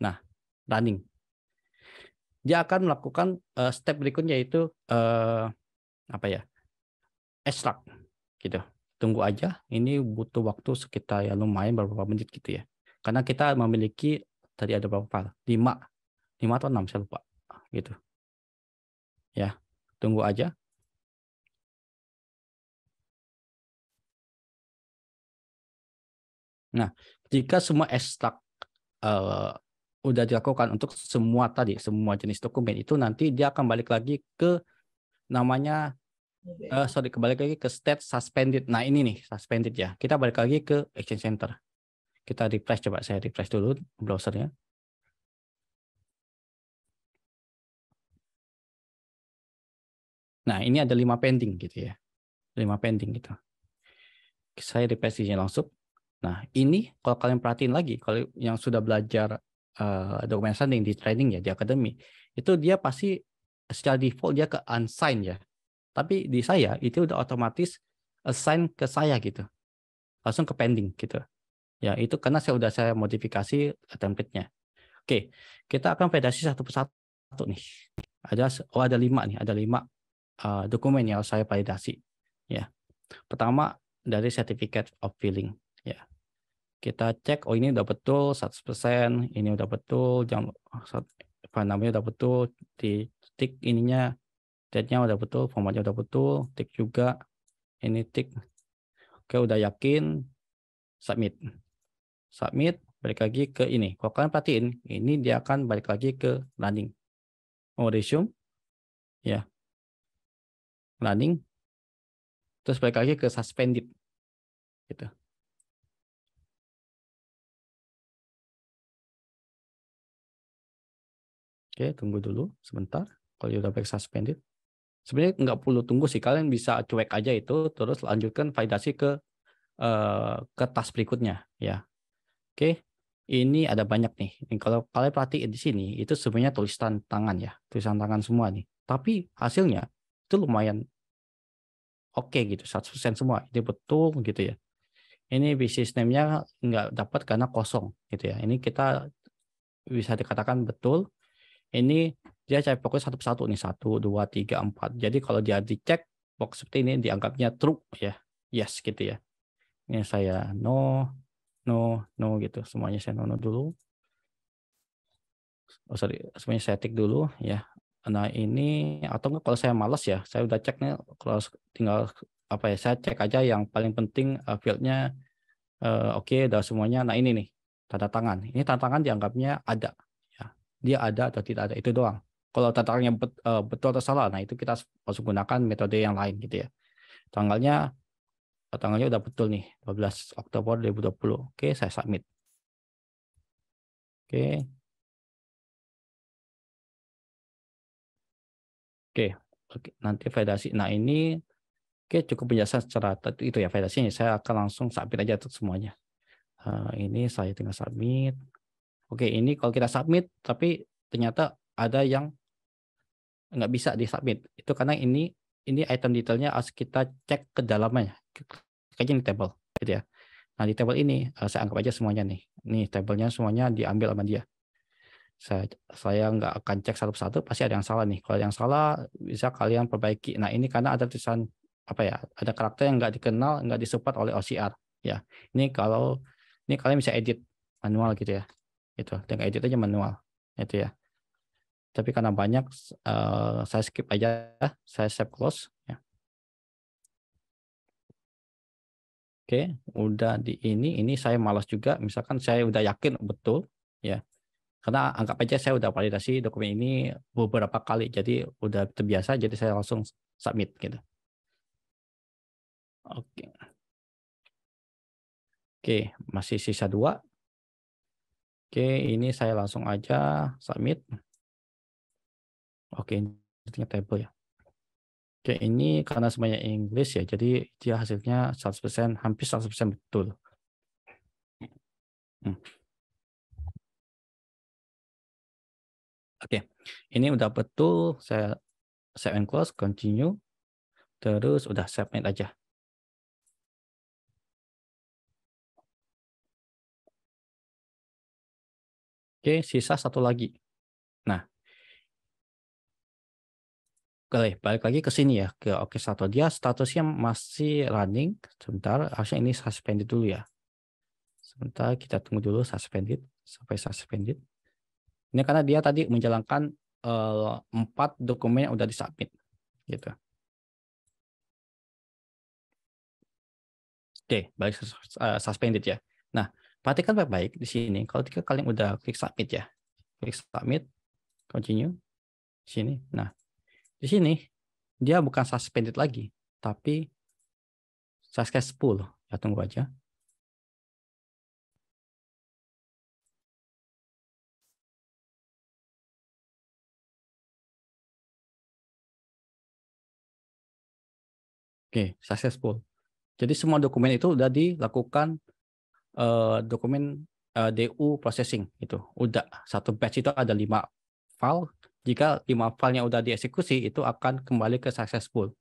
Nah, running. Dia akan melakukan step berikutnya, yaitu apa ya? Extract, gitu. Tunggu aja, ini butuh waktu sekitar ya lumayan beberapa menit gitu ya. Karena kita memiliki tadi ada berapa file? 5 atau 6 saya lupa gitu. Ya, tunggu aja. Nah, jika semua extract udah dilakukan untuk semua jenis dokumen itu, nanti dia akan balik lagi ke namanya kembali lagi ke state suspended. Nah, ini nih suspended ya. Kita balik lagi ke Exchange Center. Kita refresh, coba saya refresh dulu browsernya. Nah, ini ada 5 pending gitu ya. 5 pending gitu. Saya refresh sini langsung. Nah, ini kalau kalian perhatiin lagi, kalau yang sudah belajar document understanding di training ya, di akademi, itu dia pasti secara default dia ke unsigned ya. Tapi di saya itu udah otomatis assign ke saya gitu. Langsung ke pending gitu. Ya, itu karena saya modifikasi template-nya. Oke, kita akan validasi satu persatu nih. Ada 5 nih, ada 5 dokumen yang saya validasi. Ya. Pertama dari certificate of filling. Ya. Kita cek, oh ini udah betul 100%, ini udah betul, jangan namanya udah betul, di tik ininya, date-nya udah betul, formatnya udah betul, tik juga, ini tik. Oke, udah yakin, submit. Submit, balik lagi ke ini. Kalau kalian perhatiin, ini dia akan balik lagi ke running. Oh, resume, ya, running, terus balik lagi ke suspended, gitu. Oke, tunggu dulu sebentar. Kalau udah back suspended, sebenarnya nggak perlu tunggu sih. Kalian bisa cuek aja itu, terus lanjutkan validasi ke task berikutnya, ya. Oke, ini ada banyak nih. Kalau kalian perhatiin di sini, itu sebenarnya tulisan tangan ya, tulisan tangan semua nih. Tapi hasilnya itu lumayan oke gitu, 100% semua. Ini betul gitu ya. Ini business name-nya nggak dapat karena kosong gitu ya. Ini kita bisa dikatakan betul. Ini dia cari fokus satu persatu nih, 1, 2, 3, 4. Jadi kalau dia dicek box seperti ini dianggapnya true ya, yes gitu ya. Ini saya no, no, no gitu. Semuanya saya no dulu. Oh sorry, semuanya saya tick dulu ya. Nah ini atau enggak kalau saya malas ya, saya udah cek nih. Kalau tinggal apa ya, saya cek aja yang paling penting fieldnya oke, udah semuanya. Nah ini nih tanda tangan. Ini tanda tangan dianggapnya ada. Ya. Dia ada atau tidak ada itu doang. Kalau tanda tangannya betul atau salah, nah itu kita harus gunakan metode yang lain gitu ya. Tanggalnya udah betul nih, 12 Oktober 2020. Oke, saya submit. Oke. Oke. Oke, nanti validasi. Nah, ini oke cukup penjelasan secara itu ya validasinya. Saya akan langsung submit aja untuk semuanya. Ini saya tinggal submit. Oke, ini kalau kita submit tapi ternyata ada yang nggak bisa disubmit. Itu karena ini item detailnya harus kita cek ke dalamnya. Kayaknya di table gitu ya. Nah, di table ini saya anggap aja semuanya nih. Nih tabelnya semuanya diambil sama dia. Saya nggak akan cek satu persatu, pasti ada yang salah nih. Kalau yang salah bisa kalian perbaiki. Nah, ini karena ada tulisan apa ya? Ada karakter yang nggak dikenal, nggak disupport oleh OCR ya. Ini kalian bisa edit manual gitu ya. Itu, tinggal edit aja manual. Itu ya. Tapi karena banyak saya skip aja, saya save close ya. Oke, udah di ini saya malas juga. Misalkan saya udah yakin betul ya. Karena anggap aja saya udah validasi dokumen ini beberapa kali, jadi udah terbiasa, jadi saya langsung submit gitu. Oke, oke, masih sisa 2. Oke, ini saya langsung aja submit. Oke, ini table ya. Oke, ini karena semuanya English ya, jadi dia hasilnya 100%, hampir 100% betul. Oke, ini udah betul, saya save and close, continue, terus udah submit aja. Oke, sisa 1 lagi. Nah, oke, balik lagi ke sini ya, ke orkestrator. Dia statusnya masih running. Sebentar, harusnya ini suspended dulu ya. Sebentar, kita tunggu dulu suspended, sampai suspended. Ini karena dia tadi menjalankan 4 dokumen yang udah disubmit. Gitu. Oke, balik suspended ya. Nah, perhatikan baik-baik di sini. Kalau ketika kalian udah klik submit ya, klik submit, continue, sini. Nah, di sini dia bukan suspended lagi, tapi successful. Ya, tunggu aja. Oke, successful. Jadi semua dokumen itu udah dilakukan dokumen DU processing itu. Udah satu batch itu ada 5 file. Jika 5 filenya udah dieksekusi itu akan kembali ke successful.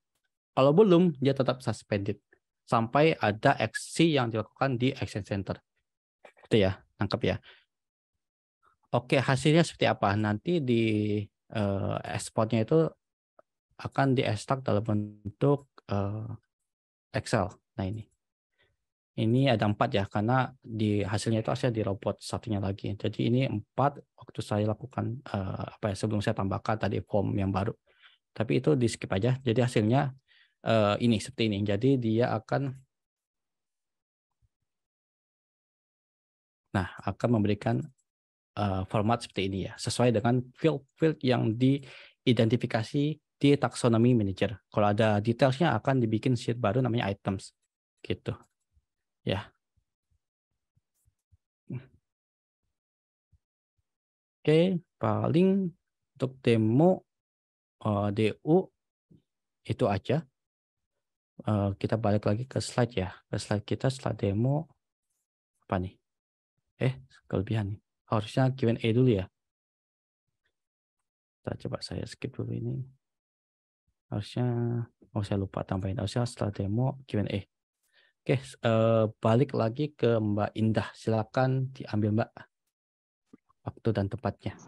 Kalau belum dia tetap suspended sampai ada aksi yang dilakukan di action center. Itu ya, tangkap ya. Oke, hasilnya seperti apa? Nanti di exportnya itu akan di-extract dalam bentuk Excel. Nah ini ada 4 ya, karena di hasilnya itu hasil di robot satunya lagi. Jadi ini 4 waktu saya lakukan sebelum saya tambahkan tadi form yang baru. Tapi itu di skip aja. Jadi hasilnya ini seperti ini. Jadi dia akan memberikan format seperti ini ya, sesuai dengan field yang diidentifikasi di taksonomi manager. Kalau ada detailsnya akan dibikin sheet baru namanya items, gitu ya. Oke, paling untuk demo DU itu aja. Kita balik lagi ke slide ya, ke slide kita setelah demo apa nih? Kelebihan nih. Harusnya Q&A dulu ya. Coba saya skip dulu ini. Harusnya, saya lupa tambahin. Harusnya setelah demo Q&A. Oke, balik lagi ke Mbak Indah. Silakan diambil Mbak waktu dan tempatnya.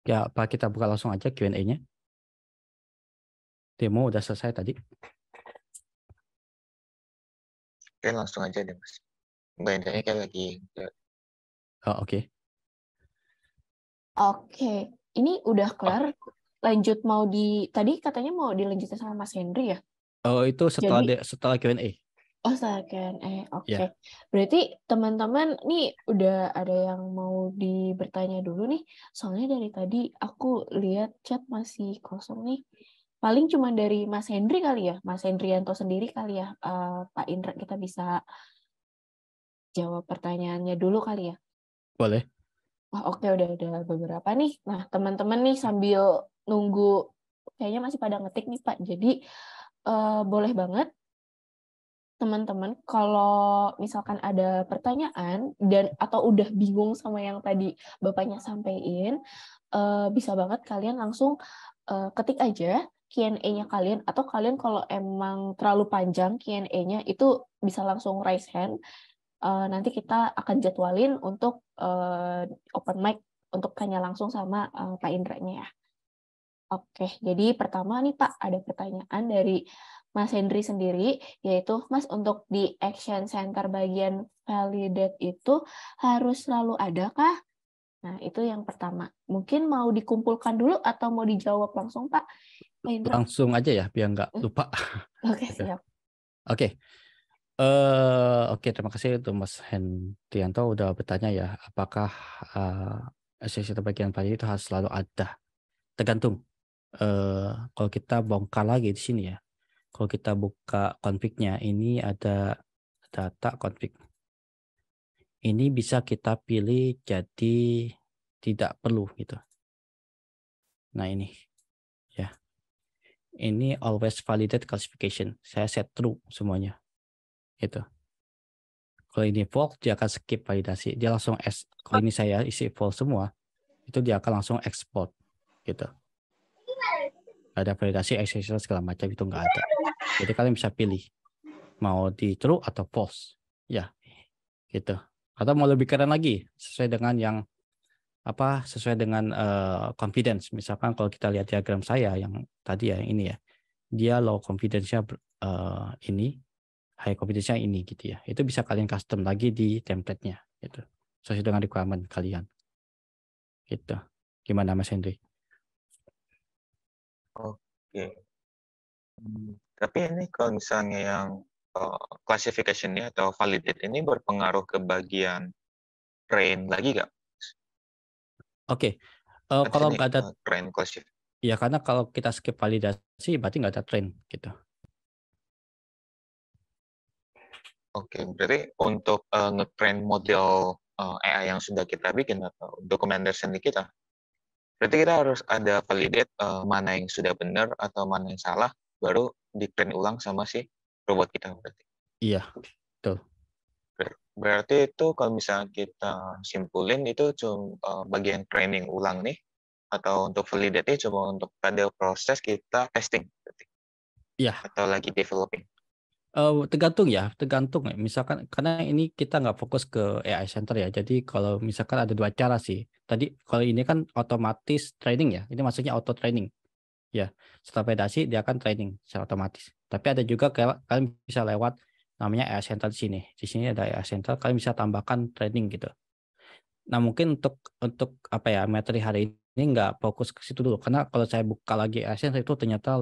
Ya, apa kita buka langsung aja Q&A-nya? Demo udah selesai tadi. Oke, langsung aja deh, Mas. Mbak Indahnya kayak lagi. Oke. Oke, ini udah kelar. Lanjut tadi katanya mau dilanjutin sama Mas Henry ya? Itu setelah Jadi, setelah Q&A. Oke. Ya. Berarti teman-teman nih udah ada yang mau bertanya dulu nih. Soalnya dari tadi aku lihat chat masih kosong nih. Paling cuma dari Mas Henry kali ya, Mas Hendrianto sendiri kali ya. Pak Indra, kita bisa jawab pertanyaannya dulu kali ya. Boleh. Oke, udah ada beberapa nih. Nah, teman-teman nih sambil nunggu, kayaknya masih pada ngetik nih Pak. Jadi boleh banget teman-teman kalau misalkan ada pertanyaan dan atau udah bingung sama yang tadi Bapaknya sampaikan, bisa banget kalian langsung ketik aja Q&A-nya kalian, atau kalian kalau emang terlalu panjang Q&A-nya itu bisa langsung raise hand. Nanti kita akan jadwalin untuk open mic untuk tanya langsung sama Pak Indra-nya ya. Oke, jadi pertama nih Pak, ada pertanyaan dari Mas Henry sendiri, yaitu Mas, untuk di Action Center bagian validate itu harus selalu ada kah? Nah, itu yang pertama. Mungkin mau dikumpulkan dulu atau mau dijawab langsung Pak? Pak Indra? Langsung aja ya, biar nggak lupa. Oke, siap. Oke. Oke, terima kasih untuk Mas Hendrianto udah bertanya ya, apakah sesi bagian validate itu harus selalu ada? Tergantung. Kalau kita bongkar lagi di sini ya, kalau kita buka config-nya, ini ada data config. Ini bisa kita pilih jadi tidak perlu gitu. Nah ini ya, ini always validate classification. Saya set true semuanya. Itu. Kalau ini false, dia akan skip validasi. Dia langsung kalau ini saya isi false semua, itu dia akan langsung export gitu. Ada validasi, execution segala macam itu nggak ada. Jadi kalian bisa pilih mau di true atau false, ya, gitu. Atau mau lebih keren lagi, sesuai dengan yang sesuai dengan confidence. Misalkan kalau kita lihat diagram saya yang tadi ya, ini ya, dia low confidence-nya ini, high confidence-nya ini gitu ya. Itu bisa kalian custom lagi di template-nya gitu. Sesuai dengan requirement kalian. Gitu. Gimana Mas Henry? Oke. Tapi ini kalau misalnya yang classification-nya atau validate ini berpengaruh ke bagian train lagi nggak? Oke. Kalau nggak ada train classification. Ya karena kalau kita skip validasi berarti nggak ada train gitu. Oke, berarti untuk nge-train model AI yang sudah kita bikin atau recommendation kita, berarti kita harus ada validate mana yang sudah benar atau mana yang salah, baru di-train ulang sama si robot kita berarti. Iya, betul. Berarti itu kalau misalnya kita simpulin itu cuma bagian training ulang nih, atau untuk validate cuma untuk pada proses kita testing berarti, Iya. atau lagi developing. Tergantung ya. Misalkan karena ini kita nggak fokus ke AI center ya. Jadi kalau misalkan ada dua cara sih. Tadi kalau ini kan otomatis training ya. Ini maksudnya auto training. Ya, setelah validasi dia akan training secara otomatis. Tapi ada juga kalian bisa lewat namanya AI center di sini. Di sini ada AI center, kalian bisa tambahkan training gitu. Nah, mungkin untuk apa ya, materi hari ini nggak fokus ke situ dulu karena kalau saya buka lagi AI center itu ternyata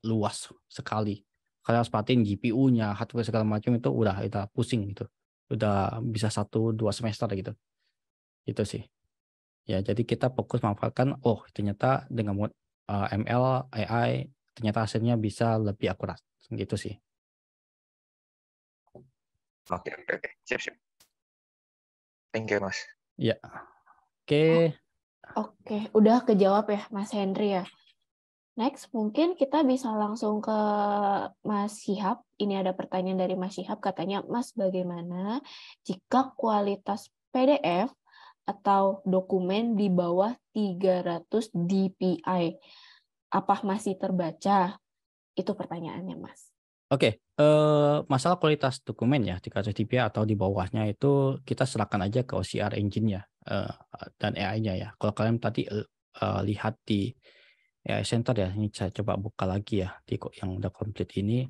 luas sekali. Kalian harus perhatiin GPU-nya, hardware segala macam itu udah pusing gitu. Udah bisa 1-2 semester gitu. Itu sih. Ya, jadi kita fokus manfaatkan ternyata dengan ML, AI ternyata hasilnya bisa lebih akurat. Gitu sih. Oke. Siap. Thank you, Mas. Ya. Oke. Oke, udah kejawab ya Mas Henry ya. Next, mungkin kita bisa langsung ke Mas Syihab. Ini ada pertanyaan dari Mas Syihab, katanya, Mas, bagaimana jika kualitas PDF atau dokumen di bawah 300 dpi? Apa masih terbaca? Itu pertanyaannya, Mas. Oke, masalah kualitas dokumen ya 300 dpi atau di bawahnya itu kita serahkan aja ke OCR engine-nya dan AI-nya ya. Kalau kalian tadi lihat di AI Center ya, ini saya coba buka lagi ya di yang udah komplit ini.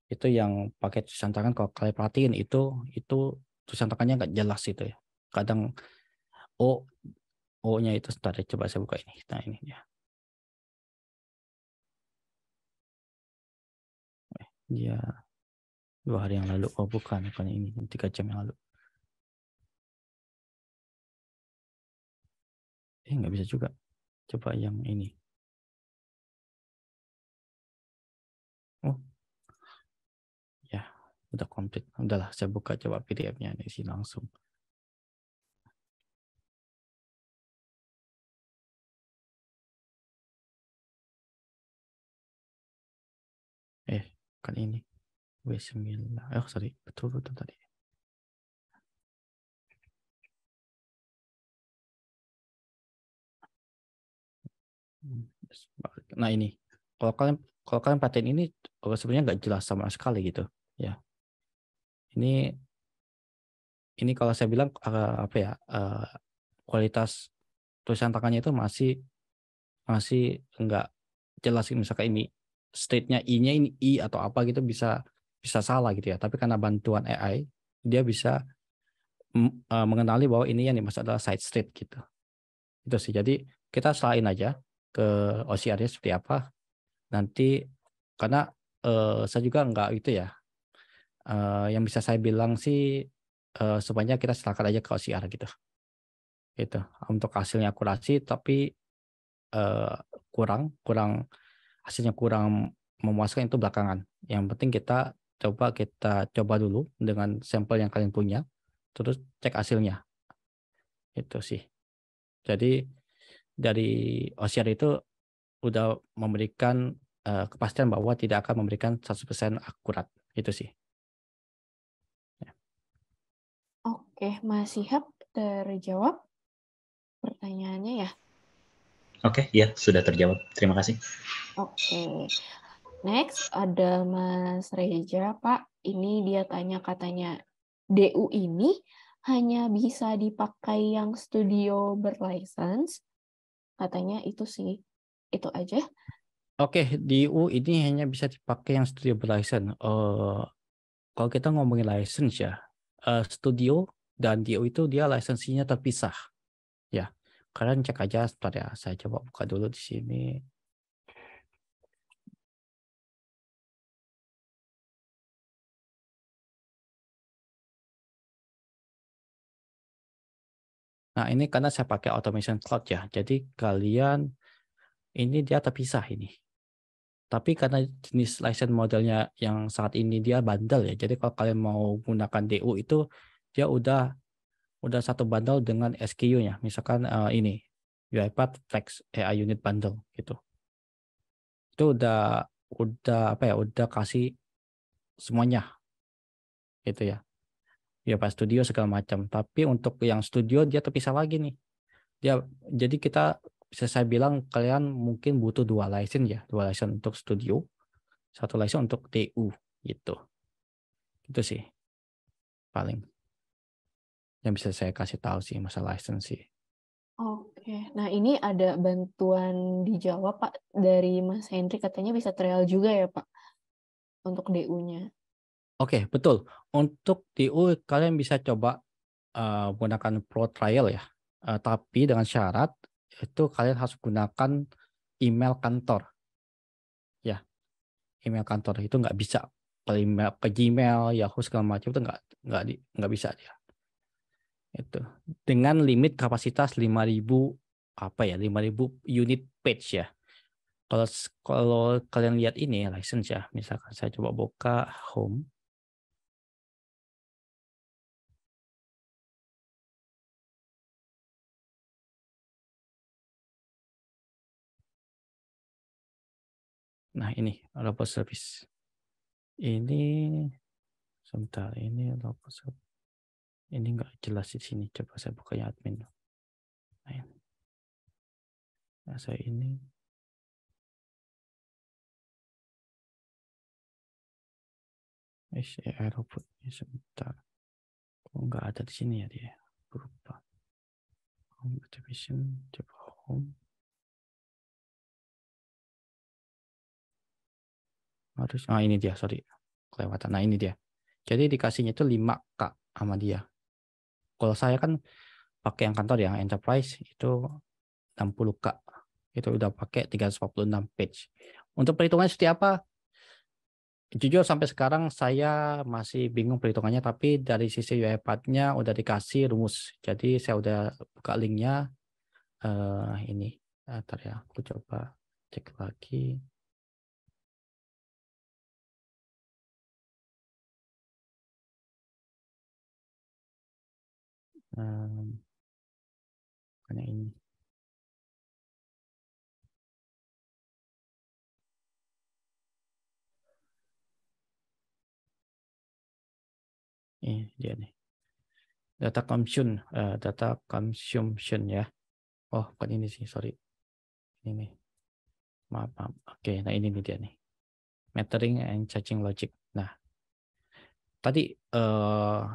Itu yang pakai tulisan tangan, kalau kalian perhatiin itu tulisan tangannya nggak jelas itu ya. Kadang O-nya itu sebentar ya, coba saya buka ini. Nah ini ya. Dia 2 hari yang lalu. Oh bukan ini 3 jam yang lalu. Nggak bisa juga. Coba yang ini. Oh ya, udah komplit. Udahlah, saya buka coba PDF-nya di sini langsung. Kan ini W9. Sorry, betul tadi. Nah ini, kalau kalian paten ini sebenarnya nggak jelas sama sekali gitu ya. Ini kalau saya bilang kualitas tulisan tangannya itu masih nggak jelas. Misalkan ini state-nya I-nya ini I atau apa gitu bisa salah gitu ya. Tapi karena bantuan AI dia bisa mengenali bahwa ini yang dimaksud adalah side state gitu. Itu sih. Jadi kita selain aja ke OCR-nya seperti apa. Nanti karena saya juga nggak gitu ya. Yang bisa saya bilang sih sebanyak kita serahkan aja ke OCR gitu. Gitu. Untuk hasilnya akurasi tapi hasilnya kurang memuaskan itu belakangan. Yang penting kita coba dulu dengan sampel yang kalian punya, terus cek hasilnya. Itu sih. Jadi dari OCR itu udah memberikan kepastian bahwa tidak akan memberikan 100% akurat. Itu sih. Oke, Mas Syihab terjawab pertanyaannya ya? Oke, ya sudah terjawab. Terima kasih. Oke. Next, ada Mas Reja, Pak. Ini dia tanya katanya, DU ini hanya bisa dipakai yang studio berlicense? Katanya itu sih. Itu aja. Oke, DU ini hanya bisa dipakai yang studio berlicense. Kalau kita ngomongin license ya, studio dan DU itu dia lisensinya terpisah. Ya, kalian cek aja sebentar ya. Saya coba buka dulu di sini. Nah, ini karena saya pakai automation cloud ya. Jadi kalian ini dia terpisah ini. Tapi karena jenis license modelnya yang saat ini dia bundle ya. Jadi kalau kalian mau gunakan DU itu dia udah satu bundle dengan SKU-nya. Misalkan ini UiPath Flex AI Unit Bundle gitu. Itu udah apa ya? Udah kasih semuanya gitu ya. UiPath Studio segala macam. Tapi untuk yang studio dia terpisah lagi nih. Jadi kita bisa saya bilang kalian mungkin butuh 2 license ya, 2 license untuk studio, 1 license untuk DU gitu. Itu sih paling yang bisa saya kasih tahu sih masalah license sih. Oke, nah ini ada bantuan dijawab Pak dari Mas Henry, katanya bisa trial juga ya Pak untuk DU-nya. Oke, betul. Untuk DU kalian bisa coba gunakan pro trial ya. Tapi dengan syarat itu kalian harus gunakan email kantor. Ya, email kantor itu nggak bisa ke Gmail, Yahoo segala macam itu nggak bisa dia. Itu dengan limit kapasitas 5.000 unit page ya. Kalau kalian lihat ini license ya, misalkan saya coba buka home. Nah, ini robot service. Ini sebentar, ini robot service. Ini nggak jelas di sini. Coba saya buka yang admin. Nah, saya ini. Robot ini sebentar. Kok nggak ada di sini ya dia? Berubah. Home activation, coba home. Ini dia, sorry. Kelewatan. Nah, ini dia. Jadi dikasihnya itu 5K sama dia. Kalau saya kan pakai yang kantor yang enterprise itu 60K. Itu udah pakai 346 page. Untuk perhitungannya seperti apa? Jujur sampai sekarang saya masih bingung perhitungannya, tapi dari sisi UiPath-nya udah dikasih rumus. Jadi saya udah buka linknya. Ini. Ntar ya, aku coba cek lagi. Hanya ini. Ini dia nih. Data consumption ya. Oh, bukan ini sih, sorry. Ini. Maaf. Oke, nah ini nih dia nih. Metering and charging logic. Nah, tadi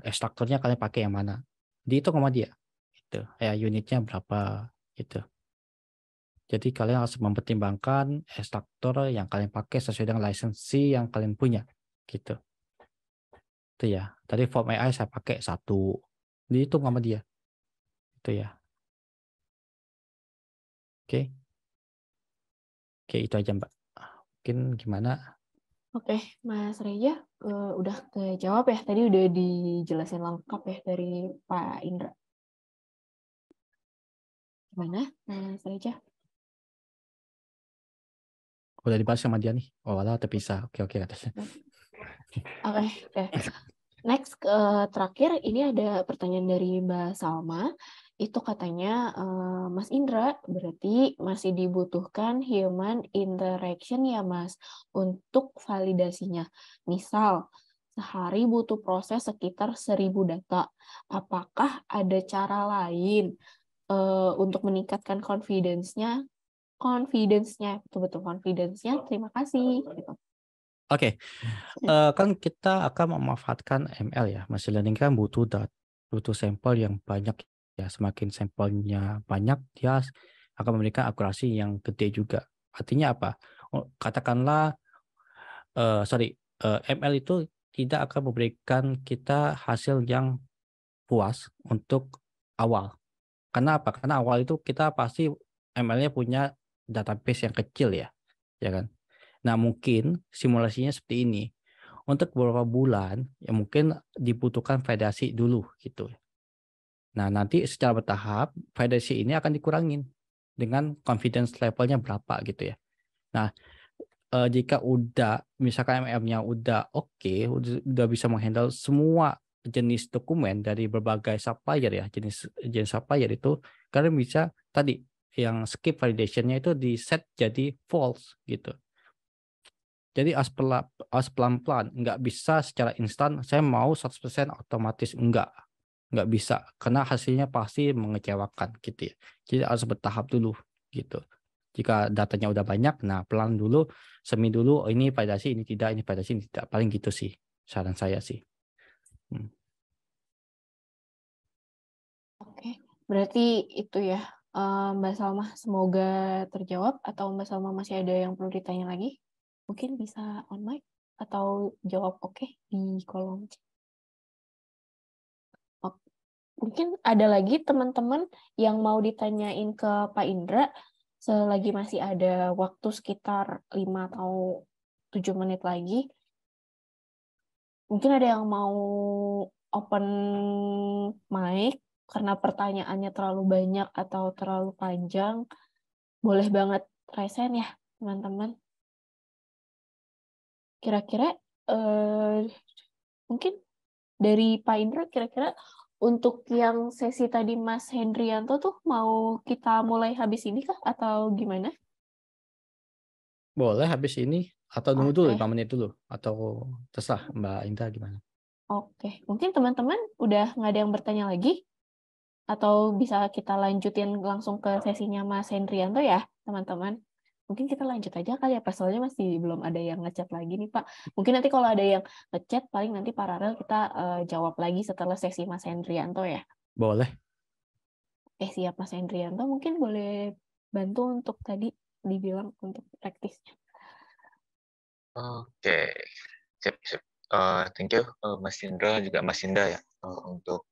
ekstraktornya kalian pakai yang mana? Dihitung sama dia. Gitu. Ya, unitnya berapa gitu. Jadi kalian harus mempertimbangkan ekstraktor yang kalian pakai sesuai dengan lisensi yang kalian punya. Gitu. Itu ya. Tadi form AI saya pakai 1. Dihitung sama dia. Itu ya. Oke. Oke, itu aja Mbak. Mungkin gimana? Oke, Mas Reja udah kejawab ya. Tadi udah dijelasin lengkap ya dari Pak Indra. Gimana, Mas Reja? Udah dibahas sama dia nih. Oh, walau terpisah. Oke katanya. Oke. Next, terakhir ini ada pertanyaan dari Mbak Salma. Itu katanya, Mas Indra, berarti masih dibutuhkan human interaction ya Mas, untuk validasinya. Misal, sehari butuh proses sekitar 1.000 data. Apakah ada cara lain untuk meningkatkan confidence-nya? Betul-betul confidence-nya. Terima kasih. Oke. Kan kita akan memanfaatkan ML ya. Machine learning kan butuh sampel yang banyak ya. Semakin sampelnya banyak, dia akan memberikan akurasi yang gede juga. Artinya apa? Katakanlah ML itu tidak akan memberikan kita hasil yang puas untuk awal. Karena apa? Karena awal itu kita pasti ML-nya punya database yang kecil ya kan? Nah, mungkin simulasinya seperti ini. Untuk beberapa bulan, ya mungkin dibutuhkan validasi dulu gitu. Nah, nanti secara bertahap validasi ini akan dikurangin. dengan confidence levelnya berapa gitu ya. Nah, jika udah misalkan MM-nya udah oke, udah bisa menghandle semua jenis dokumen dari berbagai supplier ya, jenis supplier itu, kalian bisa tadi yang skip validation-nya itu di set jadi false gitu. Jadi pelan-pelan, nggak bisa secara instan saya mau 100% otomatis, nggak bisa karena hasilnya pasti mengecewakan gitu ya. Jadi harus bertahap dulu gitu. Jika datanya udah banyak, nah pelan dulu, semi dulu, oh, ini validasi, ini tidak, ini validasi, ini tidak. Paling gitu sih saran saya sih. Oke, berarti itu ya, Mbak Salma, semoga terjawab, atau Mbak Salma masih ada yang perlu ditanya lagi? Mungkin bisa on mic atau jawab oke di kolom chat. Mungkin ada lagi teman-teman yang mau ditanyain ke Pak Indra, selagi masih ada waktu sekitar 5 atau 7 menit lagi. Mungkin ada yang mau open mic, karena pertanyaannya terlalu banyak atau terlalu panjang, boleh banget resen ya, teman-teman. Kira-kira mungkin dari Pak Indra, kira-kira untuk yang sesi tadi Mas Hendrianto tuh mau kita mulai habis ini kah atau gimana? Boleh habis ini atau nunggu dulu Oke. 5 menit dulu atau terserah Mbak Indra gimana? Oke, mungkin teman-teman udah nggak ada yang bertanya lagi? Atau bisa kita lanjutin langsung ke sesinya Mas Hendrianto ya, teman-teman? Mungkin kita lanjut aja kali ya, Pak. Soalnya masih belum ada yang ngechat lagi nih, Pak. Mungkin nanti kalau ada yang ngechat, paling nanti paralel kita jawab lagi setelah sesi Mas Hendrianto ya. Boleh. Siap, Mas Hendrianto. Mungkin boleh bantu untuk tadi dibilang untuk praktisnya. Oke, sip. Thank you Mas Indra juga Mas Inda ya untuk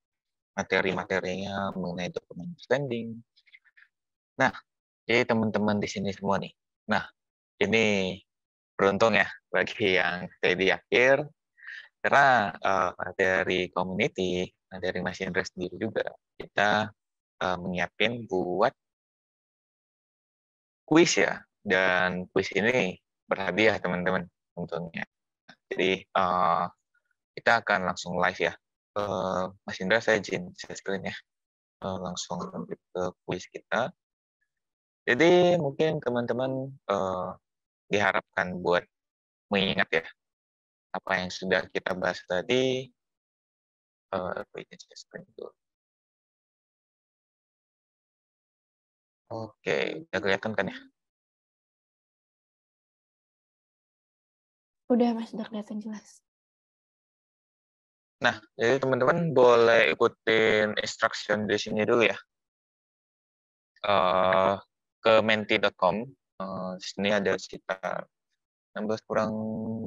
materi-materinya mengenai dokumen standing. Nah, jadi teman-teman di sini semua nih. Nah, ini beruntung ya bagi yang stay di akhir, karena dari community, dari Mas Indra sendiri juga, kita menyiapin buat kuis ya, dan kuis ini berhadiah teman-teman tentunya. Jadi kita akan langsung live ya. Mas Indra, saya izin share screen ya. Langsung ke kuis kita. Jadi mungkin teman-teman diharapkan buat mengingat ya apa yang sudah kita bahas tadi. Aku izin share screen dulu. Oke, udah kelihatan kan ya? Udah, Mas. Udah kelihatan jelas. Nah, jadi teman-teman boleh ikutin instruction di sini dulu ya. Ke menti.com. Di sini ada sekitar 16 kurang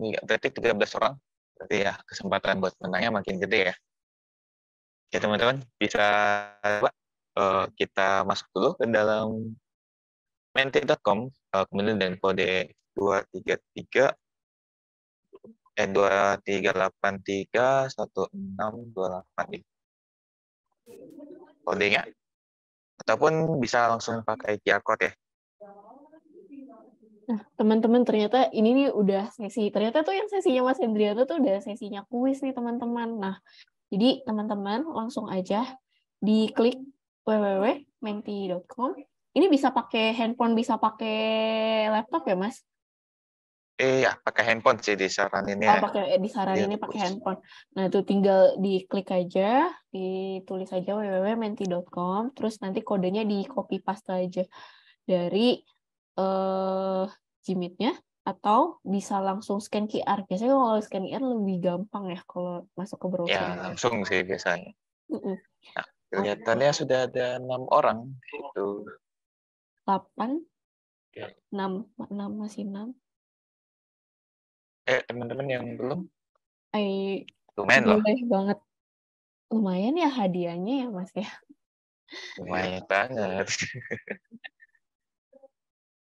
3, berarti 13 orang. Berarti ya kesempatan buat menangnya makin gede ya. Oke teman-teman, bisa kita masuk dulu ke dalam menti.com, kemudian dengan kode 23831628. Kodenya. Ataupun bisa langsung pakai QR code ya. Nah, teman-teman, ternyata ini nih udah sesi. Ternyata tuh yang sesinya Mas Hendrianto tuh udah sesinya kuis nih, teman-teman. Nah, jadi teman-teman langsung aja diklik www.menti.com. Ini bisa pakai handphone, bisa pakai laptop ya, Mas? Ya, pakai handphone sih disaraninnya. Pakai disaraninnya pakai handphone. Nah, itu tinggal diklik aja, ditulis aja www.menti.com, terus nanti kodenya di copy paste aja dari Gmeet-nya, atau bisa langsung scan QR. Biasanya kalau scan QR lebih gampang ya kalau masuk ke browser. Ya, langsung sih biasanya. Nah, kelihatannya sudah ada 6 orang. Itu 8, ya. 6 masih 6. Teman-teman yang belum? Lumayan loh. Boleh banget. Lumayan ya hadiahnya ya, Mas ya. Lumayan banget.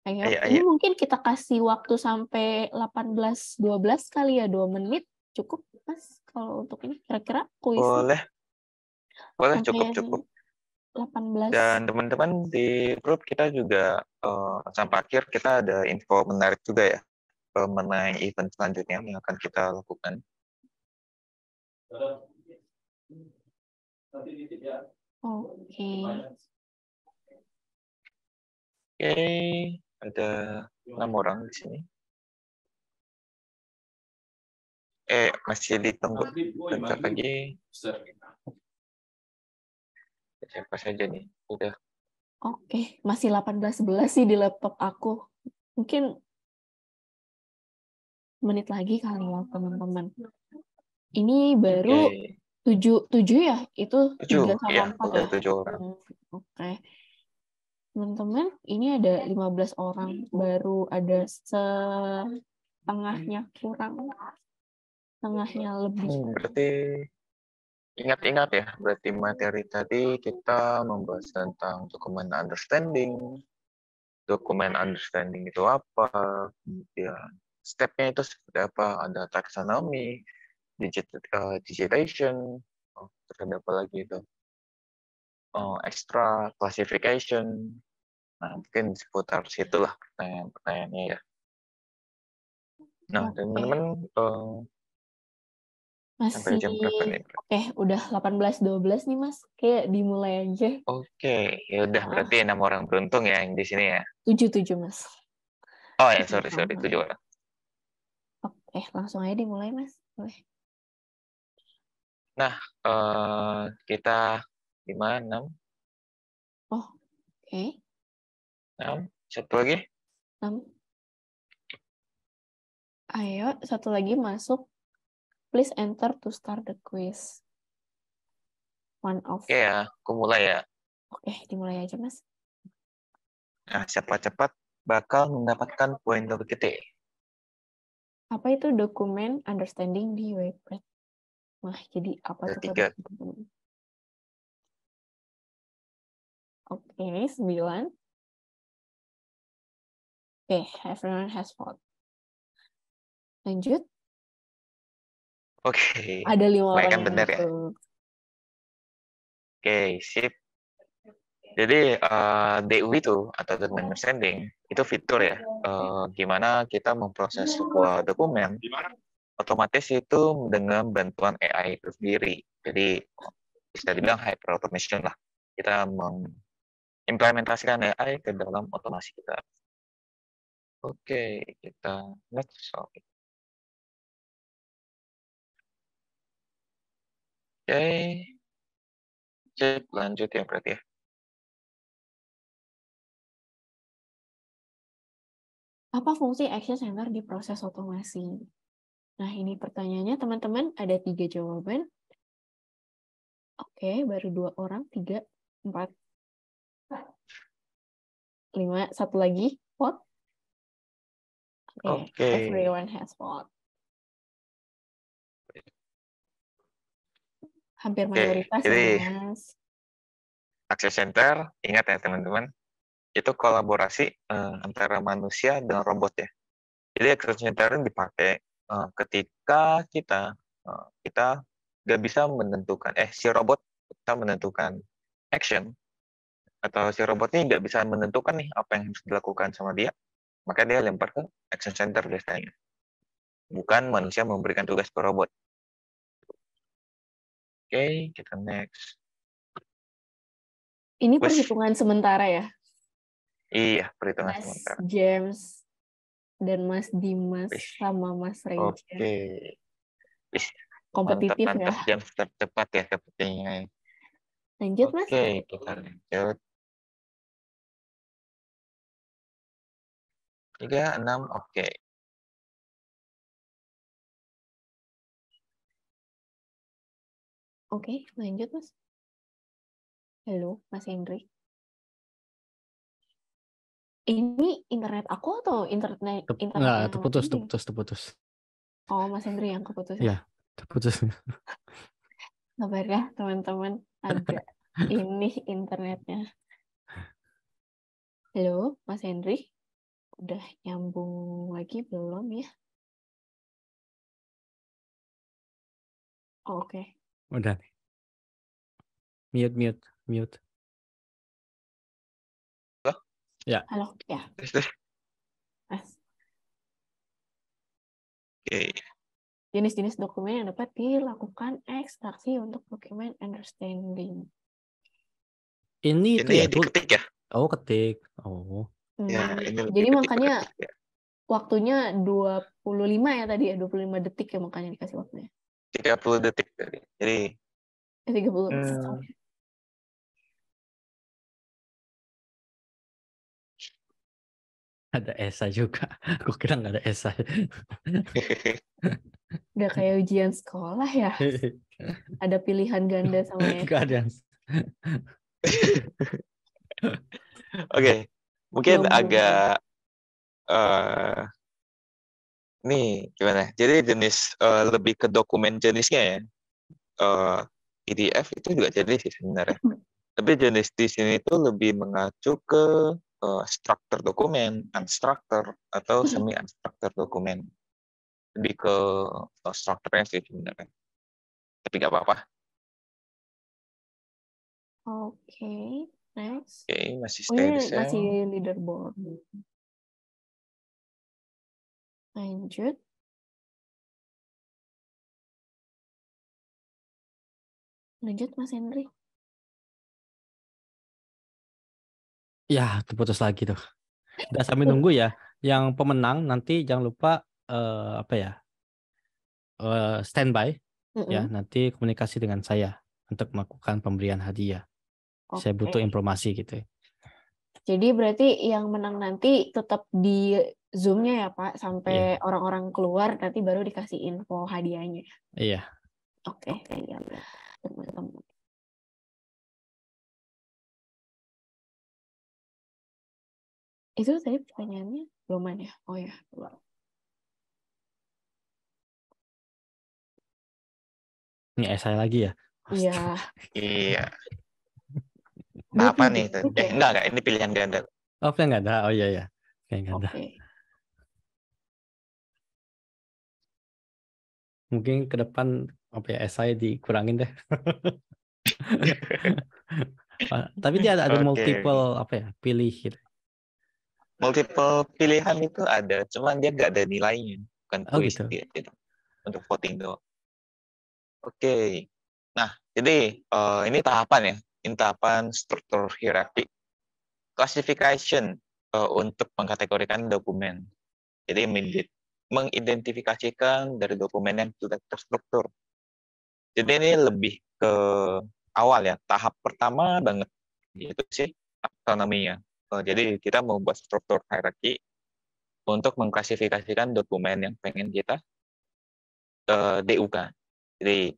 Ini mungkin kita kasih waktu sampai 18-12 kali ya, 2 menit. Cukup, Mas, kalau untuk ini kira-kira kuisnya? Boleh, cukup. 18. Dan teman-teman di grup kita juga sampai akhir kita ada info menarik juga ya mengenai event selanjutnya yang akan kita lakukan. Oke. Oke, ada 6 orang di sini. Masih ditunggu bentar lagi. Siapa saja nih? Udah. Oke, masih 18-11 sih di laptop aku. Mungkin menit lagi kali ya, teman-teman. Ini baru Oke. 7 ya? Itu 3 7, sama ya, 4 udah ya? 7 orang. Oke. Teman-teman, ini ada 15 orang. Baru ada setengahnya kurang. Setengahnya lebih. Berarti ingat-ingat ya, berarti materi tadi kita membahas tentang dokumen understanding. Dokumen understanding itu apa? Kemudian step-nya itu seperti apa? Ada taxonomy, digitization, terus ada apa lagi itu? Extra classification. Nah, mungkin seputar situlah pertanyaan-pertanyaannya ya. Nah, teman-teman sampai Masih, jam berapa nih? oke, udah 18-12 nih, Mas. Kayak dimulai aja. Oke, ya udah berarti 6 orang beruntung ya yang di sini ya. 7, Mas. Oh ya, sorry, 7 orang. Oke, langsung aja dimulai, Mas. Boleh. Nah, kita 5, 6. Oh, oke. 6. Satu lagi. 6. Ayo, satu lagi masuk. Please enter to start the quiz. One of. Oke ya, aku mulai ya. Oke, dimulai aja, Mas. Nah, siapa cepat bakal mendapatkan poin lebih gede. Apa itu dokumen understanding di Wakelet? Nah, jadi apa Ada tuh? 3. Oke, 9. Oke, everyone has vote. Lanjut. Oke. Ada 5 orang Kan yang benar ya. masuk. Oke, sip. Jadi DU itu atau document understanding itu fitur ya, gimana kita memproses sebuah dokumen otomatis itu dengan bantuan AI itu sendiri. Jadi bisa dibilang hyper automation lah. Kita mengimplementasikan AI ke dalam otomasi kita. Oke, kita next. Oke, sip, lanjut ya berarti ya. Apa fungsi action center di proses otomasi? Nah, ini pertanyaannya, teman-teman. Ada 3 jawaban. Oke, baru 2 orang. 3, 4, 5. Satu lagi. Vote. Oke, everyone has vote. Hampir mayoritas ya, Mas. Access Center, ingat ya teman-teman, itu kolaborasi antara manusia dan robot ya. Jadi Access Center dipakai ketika kita nggak bisa menentukan, si robot bisa menentukan action, atau si robot ini nggak bisa menentukan nih apa yang harus dilakukan sama dia, maka dia lempar ke Action Center biasanya. Bukan manusia memberikan tugas ke robot. Oke, kita next. Ini perhitungan sementara ya? Iya, perhitungan Mas sementara. James dan Mas Dimas sama Mas Reja. Oke. Kompetitif mantap, ya. Jam tercepat ya sepertinya. Lanjut, Mas. Oke, kita lanjut. 3, 6, oke. Oke, lanjut, Mas. Halo, Mas Hendri. Ini internet aku atau internetnya? Enggak, terputus. Oh, Mas Hendri yang keputus. Iya, terputus. Sabar ya, teman-teman. Agak ini internetnya. Halo, Mas Hendri. Udah nyambung lagi belum ya? Oh, oke. Udah. Mute. Ya. Halo, ya. Terus. Oke. Jenis-jenis dokumen yang dapat dilakukan ekstraksi untuk dokumen understanding. Ini itu ya, diketik ya? Oh, ketik. Oh. Ya, ini lebih Jadi ketik makanya ketik ya. waktunya 25 ya tadi ya, 25 detik ya makanya dikasih waktunya. 30 detik tadi. Jadi 30. Ada esai juga. Aku kira nggak ada esai. Udah kayak ujian sekolah ya. Ada pilihan ganda sama esai. Nggak ada. Oke, mungkin Belum. agak nih gimana? Jadi jenis lebih ke dokumen jenisnya ya. PDF itu juga jenis sih sebenarnya. Tapi jenis di sini itu lebih mengacu ke structure dokumen, unstructured atau semi unstructured dokumen. Lebih ke structure-nya sih sebenarnya. Tapi nggak apa-apa. Oke, next. Oke, masih Oh, stay ini the same. masih leaderboard. Lanjut. Lanjut, Mas Henry. Ya, terputus lagi tuh. Udah sambil nunggu ya. Yang pemenang nanti jangan lupa standby ya. Nanti komunikasi dengan saya untuk melakukan pemberian hadiah. Saya butuh informasi gitu. Jadi berarti yang menang nanti tetap di Zoom-nya ya Pak, sampai orang-orang keluar nanti baru dikasih info hadiahnya. Iya. Oke, iya. Teman-teman. Itu tadi pertanyaannya belum ya? Oh ya, belum. Ini esai lagi ya? Iya. Iya. Nah, apa nih? Enggak, ini pilihan ganda. Oh, pilihan ganda. Oh iya ya. Pilihan ganda. Mungkin ke depan esai dikurangin deh. Tapi dia ada multiple pilih gitu. Multiple pilihan itu ada, cuman dia nggak ada nilainya, bukan quiz gitu. dia untuk voting doang. Oke. Nah, jadi ini tahapan ya. Ini tahapan struktur hierarki. Classification untuk mengkategorikan dokumen. Jadi mengidentifikasikan dari dokumen yang sudah terstruktur. Jadi ini lebih ke awal ya, tahap pertama banget, yaitu sih taksonominya. Jadi kita membuat struktur hierarki untuk mengklasifikasikan dokumen yang pengen kita DU-kan. Jadi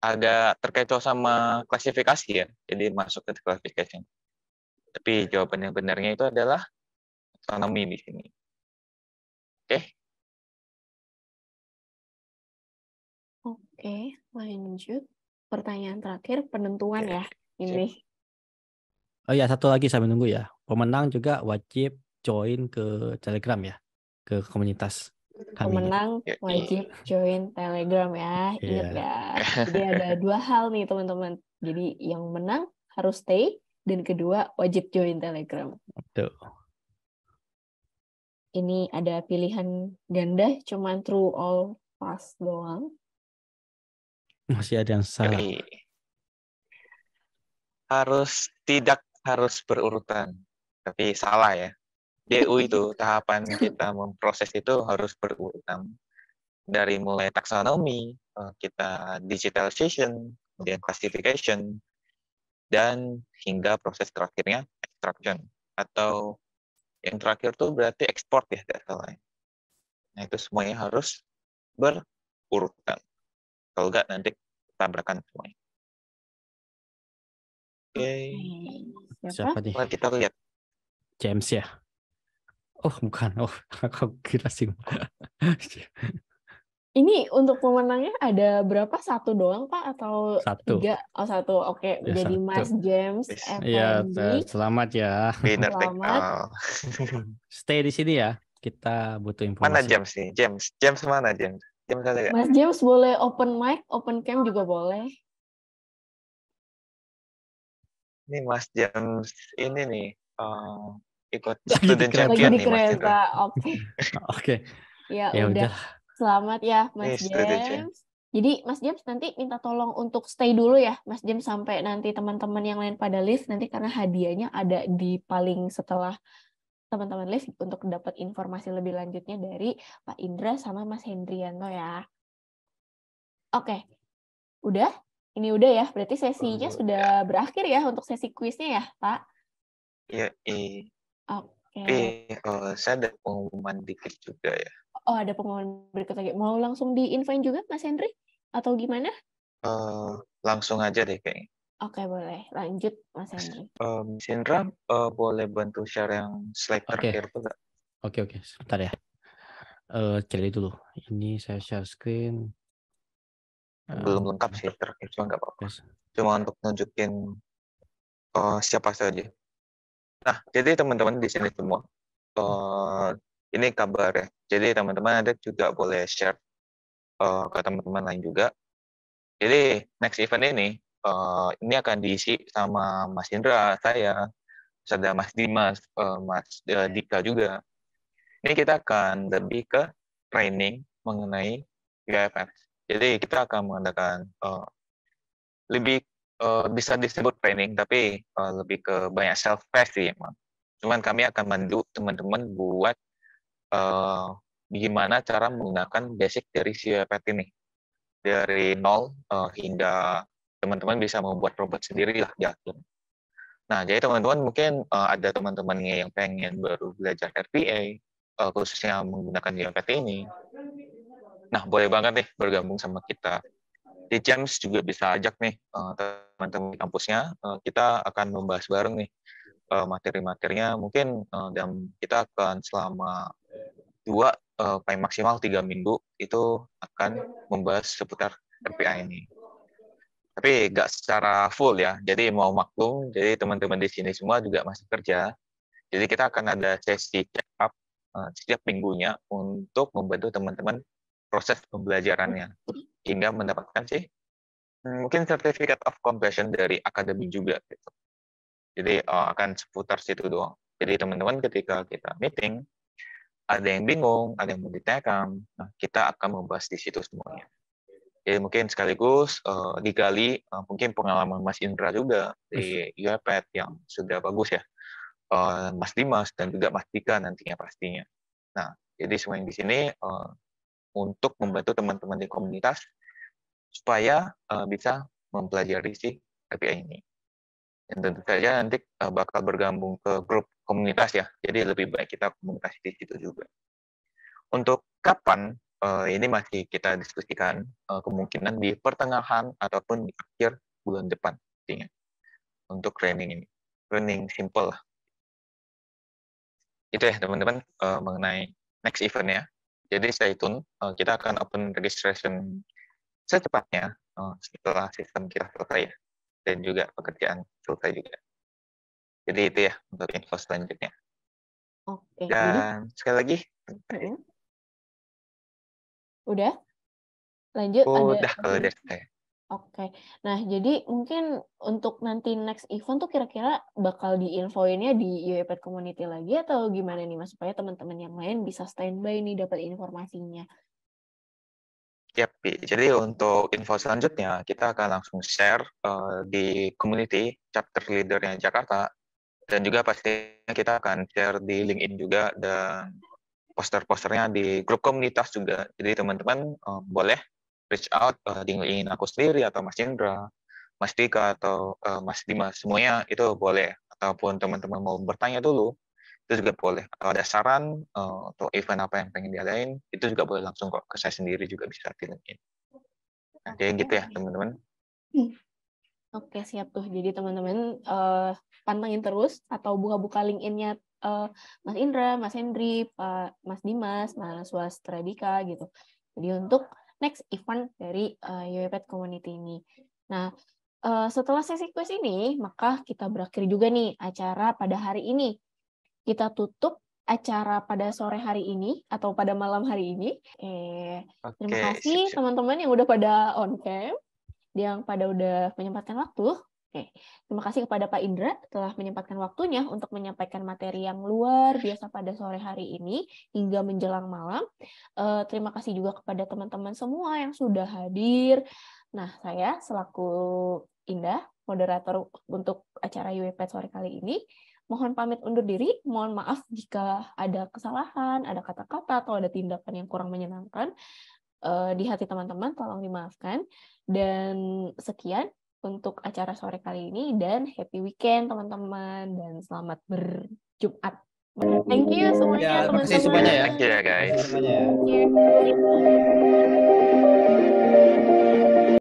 agak terkecoh sama klasifikasi ya, jadi masuk ke classification. Tapi jawaban yang benarnya itu adalah taksonomi di sini. Oke. Oke, lanjut. Pertanyaan terakhir, penentuan ya ini. Oh ya, satu lagi sambil nunggu ya. Pemenang juga wajib join ke Telegram ya, ke komunitas kami. Pemenang wajib join Telegram ya, ingat ya. Jadi ada dua hal nih teman-teman. Jadi yang menang harus stay, dan kedua wajib join Telegram. Betul. Ini ada pilihan ganda, cuman true all pass doang. Masih ada yang salah. Tidak harus berurutan, tapi salah ya. DU itu tahapan kita memproses itu harus berurutan. Dari mulai taksonomi, kita digitalization, kemudian classification, dan hingga proses terakhirnya extraction. Atau yang terakhir tuh berarti ekspor ya, tidak salah. Nah itu semuanya harus berurutan. Kalau enggak nanti tabrakan semuanya. Oke. Siapa nih? Mari kita lihat. James ya? Oh bukan. Oh aku kira sih. Ini untuk pemenangnya ada berapa? Satu doang Pak atau tiga? Oh satu. Oke. Ya, jadi satu. Mas James Iya, Effendi. selamat ya. Selamat. Stay di sini ya. Kita butuh informasi. Mana James nih? James mana James? James ada gak? Mas James boleh open mic, open cam juga boleh. Ini Mas James ini nih. ikut Lagi di student kereta. Lagi champion di nih Mas Indra. kereta. Oke. Oke, Ya ya udah. udah. Selamat ya Mas Student champion. James. Jadi Mas James nanti minta tolong untuk stay dulu ya Mas James sampai nanti teman-teman yang lain pada live nanti karena hadiahnya ada di paling setelah teman-teman live untuk dapat informasi lebih lanjutnya dari Pak Indra sama Mas Hendrianto ya. Oke. Udah? Ini udah ya. Berarti sesinya sudah berakhir ya untuk sesi kuisnya ya, Pak? Iya, Oke. saya ada pengumuman dikit juga ya. Oh, ada pengumuman berikut lagi. Mau langsung di-invite juga, Mas Hendri? Atau gimana? Langsung aja deh kayaknya. Oke, boleh. Lanjut, Mas Hendri. Mas Indra, boleh bantu share yang slide Oke. terakhir tuh nggak? Oke, sebentar ya. Cari dulu. Ini saya share screen. Belum lengkap sih terakhir, cuma nggak apa-apa. Yes. Cuma untuk nunjukin siapa saja. Nah, jadi teman-teman di sini semua, ini kabar ya. Jadi teman-teman ada juga boleh share ke teman-teman lain juga. Jadi next event ini akan diisi sama Mas Indra, saya, ada Mas Dimas, Mas Dika juga. Ini kita akan lebih ke training mengenai UFS. Jadi kita akan mengadakan lebih bisa disebut training, tapi lebih ke banyak self-test sih emang. Cuman kami akan bantu teman-teman buat gimana cara menggunakan basic dari si UFS ini. Dari nol hingga teman-teman bisa membuat robot sendiri lah di akhir. Nah, jadi teman-teman mungkin ada teman-temannya yang pengen baru belajar RPA, khususnya menggunakan UFS ini. Nah, boleh banget nih bergabung sama kita. Di James juga bisa ajak nih teman-teman di kampusnya. Kita akan membahas bareng nih materi-materinya. Mungkin dan kita akan selama 2 paling maksimal 3 minggu itu akan membahas seputar RPA ini. Tapi nggak secara full ya. Jadi mau maklum, jadi teman-teman di sini semua juga masih kerja. Jadi kita akan ada sesi check up setiap minggunya untuk membantu teman-teman proses pembelajarannya hingga mendapatkan mungkin certificate of completion dari akademi juga gitu. Jadi akan seputar situ doang. Jadi teman-teman ketika kita meeting ada yang bingung, ada yang mau ditanyakan, nah kita akan membahas di situ semuanya. Jadi mungkin sekaligus digali mungkin pengalaman Mas Indra juga di UiPath yang sudah bagus ya, Mas Dimas dan juga Mas Dika nantinya pastinya. Nah, jadi semua yang di sini untuk membantu teman-teman di komunitas supaya bisa mempelajari si RPA ini. Dan tentu saja nanti bakal bergabung ke grup komunitas ya. Jadi lebih baik kita komunikasi di situ juga. Untuk kapan ini masih kita diskusikan, kemungkinan di pertengahan ataupun di akhir bulan depan intinya. Untuk training ini. Training simple lah. Itu ya teman-teman mengenai next event ya. Jadi stay tune, kita akan open registration secepatnya setelah sistem kita selesai ya. Dan juga pekerjaan selesai juga. Jadi itu ya untuk info selanjutnya. Oke. Dan sekali lagi. Udah? Lanjut Udah kalau dari saya. Oke. Nah, jadi mungkin untuk nanti next event tuh kira-kira bakal diinfoinnya di UiPath Community lagi atau gimana nih Mas? Supaya teman-teman yang lain bisa standby nih dapat informasinya. Yap, jadi untuk info selanjutnya kita akan langsung share di community chapter leadernya Jakarta dan juga pastinya kita akan share di LinkedIn juga dan poster-posternya di grup komunitas juga. Jadi teman-teman boleh reach out di LinkedIn aku sendiri atau Mas Indra, Mas Dika atau Mas Dimas, semuanya itu boleh. Ataupun teman-teman mau bertanya dulu, itu juga boleh. Atau ada saran atau event apa yang pengen diadain, itu juga boleh langsung kok ke saya sendiri juga bisa di LinkedIn. Nah, jadi gitu ya teman-teman. Oke, siap tuh. Jadi teman-teman pantengin terus atau buka-buka LinkedIn-nya Mas Indra, Mas Hendri, Pak Mas Dimas, Mas Wastradika gitu. Jadi untuk next event dari UiPath Community ini. Nah, setelah sesi kuis ini, maka kita berakhir juga nih acara pada hari ini. Kita tutup acara pada sore hari ini atau pada malam hari ini. Terima kasih teman-teman yang udah pada on cam, yang pada udah menyempatkan waktu Oke, terima kasih kepada Pak Indra telah menyempatkan waktunya untuk menyampaikan materi yang luar biasa pada sore hari ini hingga menjelang malam. Terima kasih juga kepada teman-teman semua yang sudah hadir. Nah, saya selaku Indah, moderator untuk acara UiPath sore kali ini, mohon pamit undur diri. Mohon maaf jika ada kesalahan, ada kata-kata, atau ada tindakan yang kurang menyenangkan di hati teman-teman, tolong dimaafkan. Dan sekian untuk acara sore kali ini, dan happy weekend teman-teman, dan selamat berjumat. Thank you semuanya Ya, terima teman-teman. kasih semuanya ya. Thank you ya Terima guys. kasih semuanya ya. Thank you.